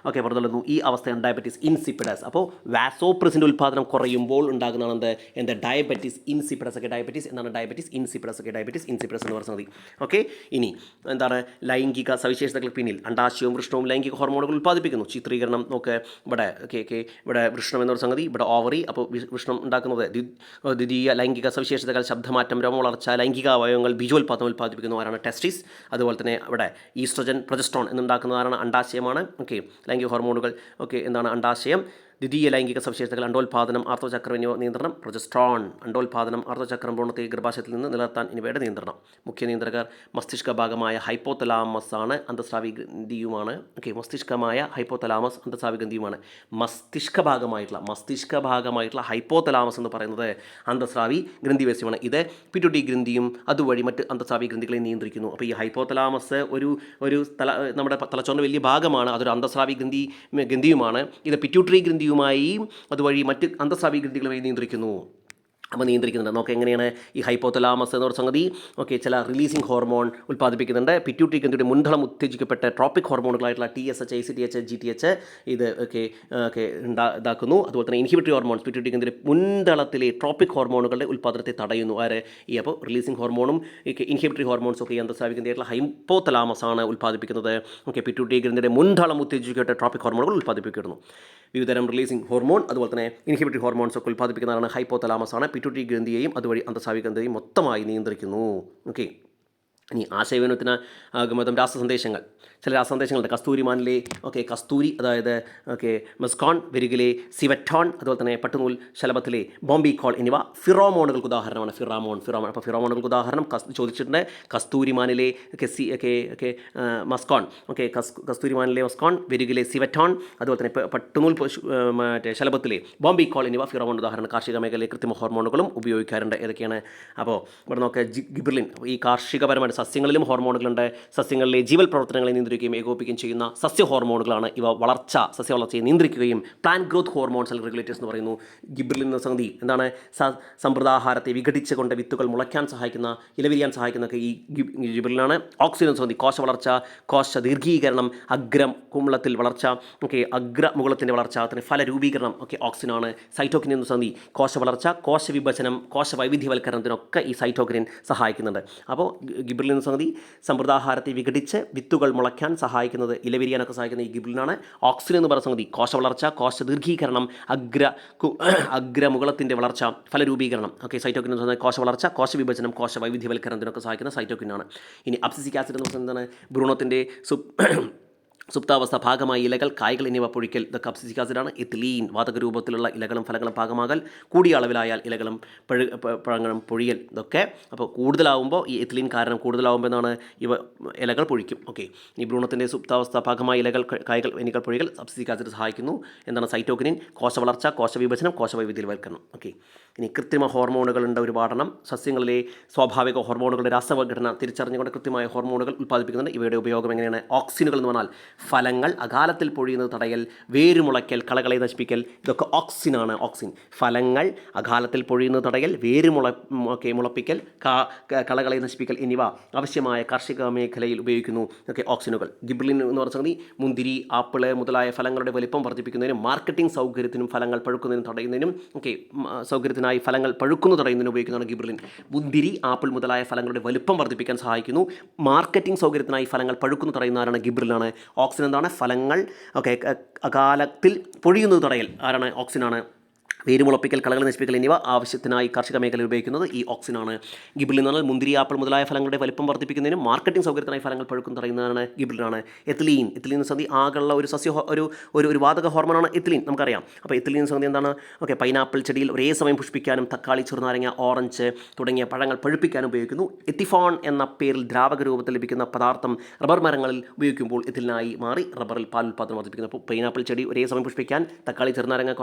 പുറത്തുള്ളുന്നു. ഈ അവസ്ഥയാണ് ഡയബറ്റീസ് ഇൻസിപ്പിഡസ്. അപ്പോൾ വാസോപ്രസിൻ്റെ ഉൽപ്പാദനം കുറയുമ്പോൾ ഉണ്ടാകുന്നതാണ് എന്താ ഡയബറ്റീസ് ഇൻസിപ്പിഡസ്. ഡയബറ്റീസ് എന്താണ്? ഡയബറ്റീസ് ഇൻസിപ്പിഡസ് എന്ന് പറയുന്നത്. ഇനി എന്താണ് ലൈംഗിക സവിശേഷതകൾ പിന്നിൽ അണ്ടാശയവും വൃഷ്ണവും ലൈംഗിക ഹോർമോണുകൾ ഉൽപ്പാദിപ്പിക്കുന്നു. ചിത്രീകരണം ഇവിടെ വൃഷ്ണം എന്നൊരു സംഗതി, ഇവിടെ ഓവറി. അപ്പോൾ വൃഷ്ണം ഉണ്ടാക്കുന്നത് ദ്വിതീയ ലൈംഗിക സവിശേഷതകൾ ശബ്ദമാറ്റം, രോമവളർച്ച, ലൈംഗിക അവയവങ്ങൾ, ബീജോൽപാദനം ഉൽപ്പാദിപ്പിക്കുന്നവരാണ് ടെസ്റ്റിസ്. അതുപോലെ തന്നെ ഇവിടെ ഈസ്ട്രജൻ, പ്രൊജസ്ട്രോൺ എന്നുണ്ടാക്കുന്നതാണ് അണ്ടാശയമാണ്. ലൈംഗിക ഹോർമോണുകൾ എന്താണ് അണ്ടാശയം. ദ്വിതീയ ലൈംഗിക സവിശേഷതകൾ അണ്ടോൽപാദനം, ആർത്തവചക്രം എന്നിവ നിയന്ത്രണം. പ്രൊജസ്ട്രോൺ അണ്ടോൽപാദനം, ആർത്തവചക്രം, ഭ്രൂണത്തെ ഗർഭാശയത്തിൽ നിന്ന് നിലനിർത്താൻ എന്നിവയുടെ നിയന്ത്രണം. മുഖ്യ നിയന്ത്രകർ മസ്തിഷ്ക ഭാഗമായ ഹൈപ്പോതലാമസ് ആണ്, അന്തസ്രാവി ഗ്രന്ഥിയുമാണ്. മസ്തിഷ്കമായ ഹൈപ്പോതലാമസ് അന്തസ്രാവി ഗ്രന്ഥിയുമാണ്. മസ്തിഷ്ക ഭാഗമായിട്ടുള്ള ഹൈപ്പോതലാമസ് എന്ന് പറയുന്നത് അന്തസ്രാവി ഗ്രന്ഥിവേശ്യമാണ്. ഇത് പിറ്റ്യൂട്ടറി ഗ്രന്ഥിയും അതുവഴി മറ്റ് അന്തസ്രാവി ഗ്രന്ഥികളെ നിയന്ത്രിക്കുന്നു. അപ്പോൾ ഈ ഹൈപ്പോതലാമസ് ഒരു നമ്മുടെ തലച്ചോറിൻ്റെ വലിയ ഭാഗമാണ്. അതൊരു അന്തസ്രാവി ഗ്രന്ഥിയുമാണ്. ഇത് പിറ്റ്യൂട്ടറി ഗ്രന്ഥിയുമായി അതുവഴി മറ്റ് അന്തസ്രാവി ഗ്രന്ഥികളുമായി നിയന്ത്രിക്കുന്നു. അപ്പോൾ നിയന്ത്രിക്കുന്നുണ്ട്. നോക്കുക എങ്ങനെയാണ് ഈ ഹൈപ്പോതലാമസ് എന്ന് പറയുന്ന സംഗതി ചില റിലീസിംഗ് ഹോർമോൺ ഉൽപ്പാദിപ്പിക്കുന്നുണ്ട്. പിറ്റ്യൂട്ടറി ഗ്രന്ഥിയുടെ മുൻതളം ഉത്തേജിക്കപ്പെട്ട ട്രോപ്പിക് ഹോർമോണുകളായിട്ടുള്ള TSH, ACTH, GTH ഇത് ഇതാക്കുന്നു. അതുപോലെ തന്നെ ഇൻഹിബിറ്ററി ഹോർമോൺസ് പിറ്റ്യൂട്ടറി ഗ്രന്ഥിയുടെ മുൻതളത്തിലെ ട്രോപ്പിക് ഹോർമോണുകളുടെ ഉൽപ്പാദനത്തെ തടയുന്നു. അപ്പോൾ റിലീസിംഗ് ഹോർമോണും ഇൻഹിബിറ്ററി ഹോർമോൺസും ഈ അന്തസ്രാവി ഗ്രന്ഥിയായിട്ടുള്ള ഹൈപ്പോതലാമസ് ആണ് ഉൽപ്പാദിപ്പിക്കുന്നത്. പിറ്റ്യൂട്ടറി ഗ്രന്ഥിയുടെ മുൻതളം ഉത്തേജിക്കപ്പെട്ട ട്രോപ്പിക് ഹോർമോണുകൾ ഉൽപ്പാദിപ്പിക്കുന്നു. വിവിധതരം റിലീസിംഗ് ഹോർമോൺ അതുപോലെ തന്നെ ഇൻഹിബിറ്ററി ഹോർമോൺസ് ഒക്കെ ഉൽപ്പാദിപ്പിക്കുന്നതാണ് ഹൈപ്പോതലാമസ് ആണ്. പിറ്റ്യൂട്ടറി ഗ്രന്ഥിയെയും അതുവഴി അന്തസ്രാവി ഗ്രന്ഥിയെയും മൊത്തമായി നിയന്ത്രിക്കുന്നു. ഇനി ആശയവിനിമയത്തിന് ആകുമ്പോൾ രാസസന്ദേശങ്ങൾ, ചില രാസസന്ദേശങ്ങളുണ്ട്. കസ്തൂരിമാനിലെ കസ്തൂരി, അതായത് മെസ്കോൺ, വെരുകിലെ സിവറ്റോൺ, അതുപോലെ തന്നെ പട്ടുനൂൽ ശലഭത്തിലെ ബോംബിക്കോൾ എന്നിവ ഫിറോമോണുകൾക്ക് ഉദാഹരണമാണ്. അപ്പോൾ ഫിറോമോണുകൾക്ക് ഉദാഹരണം ചോദിച്ചിട്ടുണ്ട്. കസ്തൂരിമാനിലെ മസ്കോൺ, കസ്തൂരിമാനിലെ മസ്കോൺ, വെരുകിലെ സിവറ്റോൺ, അതുപോലെ തന്നെ പട്ടുനൂൽ ശലഭത്തിലെ ബോംബിക്കോൾ എന്നിവ ഫിറോമോൺ ഉദാഹരണം. കാർഷിക മേഖലയിലെ കൃത്രിമ ഹോർമോണുകളും ഉപയോഗിക്കാറുണ്ട്. ഏതൊക്കെയാണ്? അപ്പോൾ ഇവിടെ നോക്കുക, ഗിബർലിൻ. ഈ കാർഷികപരമായിട്ട് സസ്യങ്ങളിലും ഹോർമോണുകളുണ്ട്. സസ്യങ്ങളിലെ ജീവൽ പ്രവർത്തനങ്ങളെ നിയന്ത്രിക്കുകയും ഏകോപിപ്പിക്കുകയും ചെയ്യുന്ന സസ്യ ഹോർമോണുകളാണ് ഇവ. സസ്യ വളർച്ചയെ നിയന്ത്രിക്കുകയും പ്ലാന്റ് ഗ്രോത്ത് ഹോർമോൺസ് അല്ലെങ്കിൽ റെഗുലേറ്റേഴ്സ് എന്ന് പറയുന്നു. ഗിബർലിൻ എന്ന സംഗതി എന്താണ്? സമൃദ്ധാഹാരത്തെ വിഘടിച്ചുകൊണ്ട് വിത്തുകൾ മുളയ്ക്കാൻ സഹായിക്കുന്ന, ഇലവിരിയാൻ സഹായിക്കുന്ന ഈ ഗിബർലിനാണ്. ഓക്സിൻ എന്ന സംഗതി കോശ വളർച്ച, കോശ ദീർഘീകരണം, അഗ്രമുളത്തിൽ വളർച്ച, അഗ്രമുകുളത്തിൻ്റെ വളർച്ച, അതിന് ഫലരൂപീകരണം ഓക്സിനാണ്. സൈറ്റോക്കിൻ എന്ന സംഗതി കോശ വളർച്ച, കോശ വിഭജനം, കോശ വൈവിധ്യവൽക്കരണത്തിനൊക്കെ ഈ സൈറ്റോക്കിൻ സഹായിക്കുന്നുണ്ട്. അപ്പോൾ ഗിബർലിൻ എന്ന സംഗതി സമ്പ്രദാഹാരത്തെ വിഘടിച്ച് വിത്തുകൾ മുളയ്ക്കാൻ സഹായിക്കുന്നത്, ഇലവിരിയാനൊക്കെ സഹായിക്കുന്ന ഈ ഗിബർലിനാണ്. ഓക്സിൻ എന്ന് പറയുന്ന സംഗതി കോശ വളർച്ച, കോശ ദീർഘീകരണം, അഗ്രമുകുളത്തിൻ്റെ വളർച്ച, ഫലരൂപീകരണം. സൈറ്റോക്കിൻ എന്ന് പറയുന്നത് കോശ വളർച്ച, കോശ വിഭജനം, കോശ വൈവിധ്യവൽക്കരണത്തിനൊക്കെ സഹായിക്കുന്ന സൈറ്റോക്കിനാണ്. ഇനി അബ്സിസിക് ആസിഡ് എന്ന് പറയുന്നത് എന്താണ്? ഭ്രൂണത്തിൻ്റെ സുപ്താവസ്ഥ ഭാഗമായി ഇലകൾ, കായ്കൾ എന്നിവ പൊഴിക്കൽ. ഇതൊക്കെ അബ്സിസിക് ആസിഡാണ്. എത്തിലീൻ വാതക രൂപത്തിലുള്ള ഇലകളും ഫലങ്ങളും ഭാഗമാകൽ, കൂടിയ അളവിലായാൽ ഇലകളും പഴങ്ങളും പൊഴിയൽ. ഇതൊക്കെ അപ്പോൾ കൂടുതലാവുമ്പോൾ ഈ എത്തിലീൻ കാരണം കൂടുതലാവുമ്പോൾ എന്താണ്? ഇവ ഇലകൾ പൊഴിക്കും. ഈ ഭ്രൂണത്തിൻ്റെ സുപ്താവസ്ഥ ഭാഗമായി ഇലകൾ, കായ്കൾ എന്നിവ പൊഴികൾ അബ്സിസിക് ആസിഡ് സഹായിക്കുന്നു. എന്താണ്? സൈറ്റോക്കിനിൻ കോശ വളർച്ച, കോശ വിഭജനം, കോശ വൈവിധ്യവൽക്കരണം. ഇനി കൃത്രിമ ഹോർമോണുകളുടെ ഒരു പഠനം. സസ്യങ്ങളിലെ സ്വാഭാവിക ഹോർമോണുകളുടെ രാസഘടന തിരിച്ചറിഞ്ഞുകൊണ്ട് കൃത്യമായ ഹോർമോണുകൾ ഉൽപ്പാദിപ്പിക്കുന്നുണ്ട്. ഇവയുടെ ഉപയോഗം എങ്ങനെയാണ്? ഓക്സിനുകൾ എന്ന് പറഞ്ഞാൽ ഫലങ്ങൾ അകാലത്തിൽ പൊഴിയുന്നത് തടയൽ, വേരുമുളയ്ക്കൽ, കളകളെ നശിപ്പിക്കൽ. ഇതൊക്കെ ഓക്സിനാണ്. ഓക്സിൻ ഫലങ്ങൾ അകാലത്തിൽ പൊഴിയുന്നത് തടയൽ, മുളപ്പിക്കൽ, കളകളെ നശിപ്പിക്കൽ എന്നിവ ആവശ്യമായ കാർഷിക മേഖലയിൽ ഉപയോഗിക്കുന്നു. ഓക്സിനുകൾ. ഗിബർലിൻ എന്ന് പറഞ്ഞ സംഗതി മുന്തിരി, ആപ്പിള് മുതലായ ഫലങ്ങളുടെ വലിപ്പം വർദ്ധിപ്പിക്കുന്നതിനും മാർക്കറ്റിംഗ് സൗകര്യത്തിനും ഫലങ്ങൾ പഴുക്കുന്നതിനും തടയുന്നതിനും സൗകര്യത്തിനായി സൗകര്യത്തിനായി ഫലങ്ങൾ പഴുക്കുന്നു തടയുന്നതിന് ഉപയോഗിക്കുന്നതാണ് ഗിബ്രലിൻ. മുന്തിരി, ആപ്പിൾ മുതലായ ഫലങ്ങളുടെ വലുപ്പം വർദ്ധിപ്പിക്കാൻ സഹായിക്കുന്നു. മാർക്കറ്റിംഗ് സൗകര്യത്തിനായി ഫലങ്ങൾ പഴുക്കുന്നു തടയുന്ന ഗിബ്രലിനാണ്. ഓക്സിൻ എന്താണ്? ഫലങ്ങൾ അകാലത്തിൽ പൊഴിയുന്നത് തടയൽ ആരാണ്? ഓക്സിനാണ്. വേരുമുളപ്പിക്കൽ, കളകൾ നശിപ്പിക്കൽ എന്നിവ ആവശ്യത്തിനായി കാർഷിക മേഖലയിൽ ഉപയോഗിക്കുന്നത് ഈ ഓക്സിനാണ്. ഗിബ്രലിൻ എന്ന് പറഞ്ഞാൽ മുന്തിരി, ആപ്പിൾ മുതലായ ഫലങ്ങളുടെ വലിപ്പം വർദ്ധിപ്പിക്കുന്നതിനും മാർക്കറ്റിംഗ് സൗകര്യത്തിനായി ഫലങ്ങൾ പഴുക്കും തടയുന്നതാണ് ഗിബ്രലിനാണ്. എത്തിലീൻ സംഗതി ആകെയുള്ള ഒരു ഒരു വാതക ഹോർമോണാണ് എത്തിലീൻ, നമുക്കറിയാം. അപ്പോൾ എത്തിലീൻ സംഗതി എന്താണ്? പൈനാപ്പിൾ ചെടിയിൽ ഒരേ സമയം പുഷ്പിക്കാനും തക്കാളി, ചെറുനാരങ്ങ, ഓറഞ്ച് തുടങ്ങിയ പഴങ്ങൾ പഴുപ്പിക്കാനും ഉപയോഗിക്കുന്നു. എത്തിഫോൺ എന്ന പേരിൽ ദ്രാവക രൂപത്തിൽ ലഭിക്കുന്ന പദാർത്ഥം റബ്ബർ മരങ്ങളിൽ ഉപയോഗിക്കുമ്പോൾ എത്തിലിനായി മാറി റബ്ബറിൽ പാൽ ഉൽപ്പാദനം വർദ്ധിപ്പിക്കുന്നു. അപ്പോൾ പൈനാപ്പിൾ ചെടി ഒരേ സമയം പുഷ്പിക്കാൻ തക്കാളി, ചെറുനാരങ്ങ,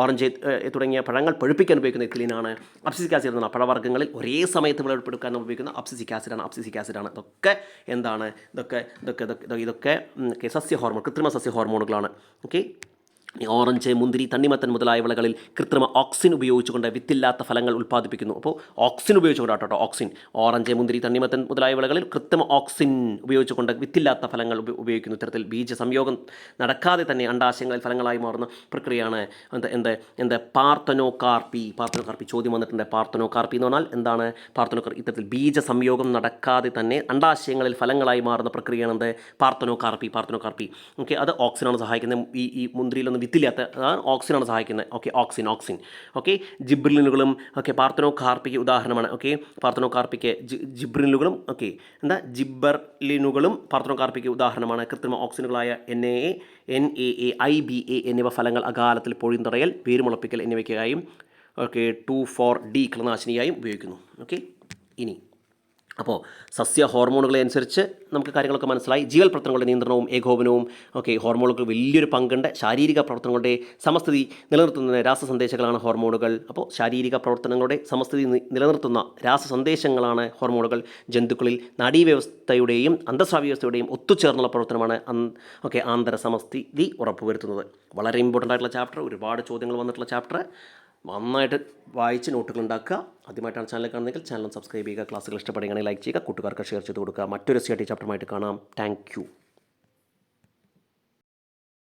ഓറഞ്ച് തുടങ്ങിയ പഴങ്ങൾ പഴുപ്പിക്കാൻ ഉപയോഗിക്കുന്ന എത്തിലീനാണ്. അബ്സിസിക് ആസിഡ് എന്ന പഴവർഗ്ഗങ്ങളിൽ ഒരേ സമയത്ത് വിളവെടുക്കാൻ ഉപയോഗിക്കുന്ന അബ്സിസിക് ആസിഡാണ്. ഇതൊക്കെ എന്താണ്? ഇതൊക്കെ സസ്യ ഹോർമോൺ, കൃത്രിമ സസ്യ ഹോർമോണുകളാണ്. ഓക്കെ. ഓറഞ്ച്, മുന്തിരി, തണ്ണിമത്തൻ മുതലായ വിളകളിൽ കൃത്രിമ ഓക്സിൻ ഉപയോഗിച്ചുകൊണ്ട് വിത്തില്ലാത്ത ഫലങ്ങൾ ഉൽപ്പാദിപ്പിക്കുന്നു. അപ്പോൾ ഓക്സിൻ ഉപയോഗിച്ചുകൊണ്ടാട്ടോ ഓക്സിൻ. ഓറഞ്ച്, മുന്തിരി, തണ്ണിമത്തൻ മുതലായ വിളകളിൽ കൃത്രിമ ഓക്സിൻ ഉപയോഗിച്ചുകൊണ്ട് വിത്തില്ലാത്ത ഫലങ്ങൾ ഉപയോഗിക്കുന്നു. ഇത്തരത്തിൽ ബീജ സംയോഗം നടക്കാതെ തന്നെ അണ്ടാശയങ്ങളിൽ ഫലങ്ങളായി മാറുന്ന പ്രക്രിയയാണ് പാർത്തനോകാർപ്പി. ചോദ്യം വന്നിട്ടുണ്ട്. പാർത്തനോകാർപ്പി എന്ന് പറഞ്ഞാൽ എന്താണ്? ഇത്തരത്തിൽ ബീജ സംയോഗം നടക്കാതെ തന്നെ അണ്ടാശയങ്ങളിൽ ഫലങ്ങളായി മാറുന്ന പ്രക്രിയയാണ് പാർത്തനോകാർപ്പി. ഓക്കെ, അത് ഓക്സിനാണ് സഹായിക്കുന്നത്. ഈ മുന്തിരിയിലൊന്നും വിത്തില്ലാത്ത അതാണ് ഓക്സിനാണ് സഹായിക്കുന്നത്. Okay, auxin. ഓക്കെ, ജിബ്രിനുകളും പാർത്തനോകാർപ്പിക്ക് ഉദാഹരണമാണ്. ഓക്കെ, പാർത്തനോകാർപ്പിക്ക് ജിബ്രിനുകളും ജിബ്ബർലിനുകളും പാർത്തനോകാർപ്പിക്ക് ഉദാഹരണമാണ്. കൃത്രിമ ഓക്സിനുകളായ NaA, NaA, IBA എന്നിവ ഫലങ്ങൾ അകാലത്തിൽ പൊഴിയുന്തടയൽ, വേരുമുളപ്പിക്കൽ എന്നിവയ്ക്കായും 2,4-D കളനാശിനിയായും ഉപയോഗിക്കുന്നു. ഓക്കെ, ഇനി അപ്പോൾ സസ്യ ഹോർമോണുകളെ അനുസരിച്ച് നമുക്ക് കാര്യങ്ങളൊക്കെ മനസ്സിലായി. ജീവൽ പ്രവർത്തനങ്ങളുടെ നിയന്ത്രണവും ഏകോപനവും ഹോർമോണുകൾക്ക് വലിയൊരു പങ്കുണ്ട്. ശാരീരിക പ്രവർത്തനങ്ങളുടെ സമസ്ഥിതി നിലനിർത്തുന്ന രാസസന്ദേശങ്ങളാണ് ഹോർമോണുകൾ. അപ്പോൾ ശാരീരിക പ്രവർത്തനങ്ങളുടെ സമസ്ഥിതി നിലനിർത്തുന്ന രാസസന്ദേശങ്ങളാണ് ഹോർമോണുകൾ. ജന്തുക്കളിൽ നാഡീവ്യവസ്ഥയുടെയും അന്തസ്രാവി വ്യവസ്ഥയുടെയും ഒത്തുചേർന്നുള്ള പ്രവർത്തനമാണ് ആന്തര സമസ്ഥിതി ഉറപ്പുവരുത്തുന്നത്. വളരെ ഇമ്പോർട്ടൻ്റ് ആയിട്ടുള്ള ചാപ്റ്റർ, ഒരുപാട് ചോദ്യങ്ങൾ വന്നിട്ടുള്ള ചാപ്റ്റർ. നന്നായിട്ട് വായിച്ച് നോട്ടുകൾ ഉണ്ടാക്കുക. ആദ്യമായിട്ടാണ് ചാനൽ കാണുന്നതെങ്കിൽ ചാനൽ സബ്സ്ക്രൈബ് ചെയ്യുക. ക്ലാസ്സുകൾ ഇഷ്ടപ്പെടുകയാണെങ്കിൽ ലൈക്ക് ചെയ്യുക. കൂട്ടുകാർക്ക് ഷെയർ ചെയ്ത് കൊടുക്കുക. മറ്റൊരു CRT ചാപ്റ്ററുമായിട്ട് കാണാം. Thank you.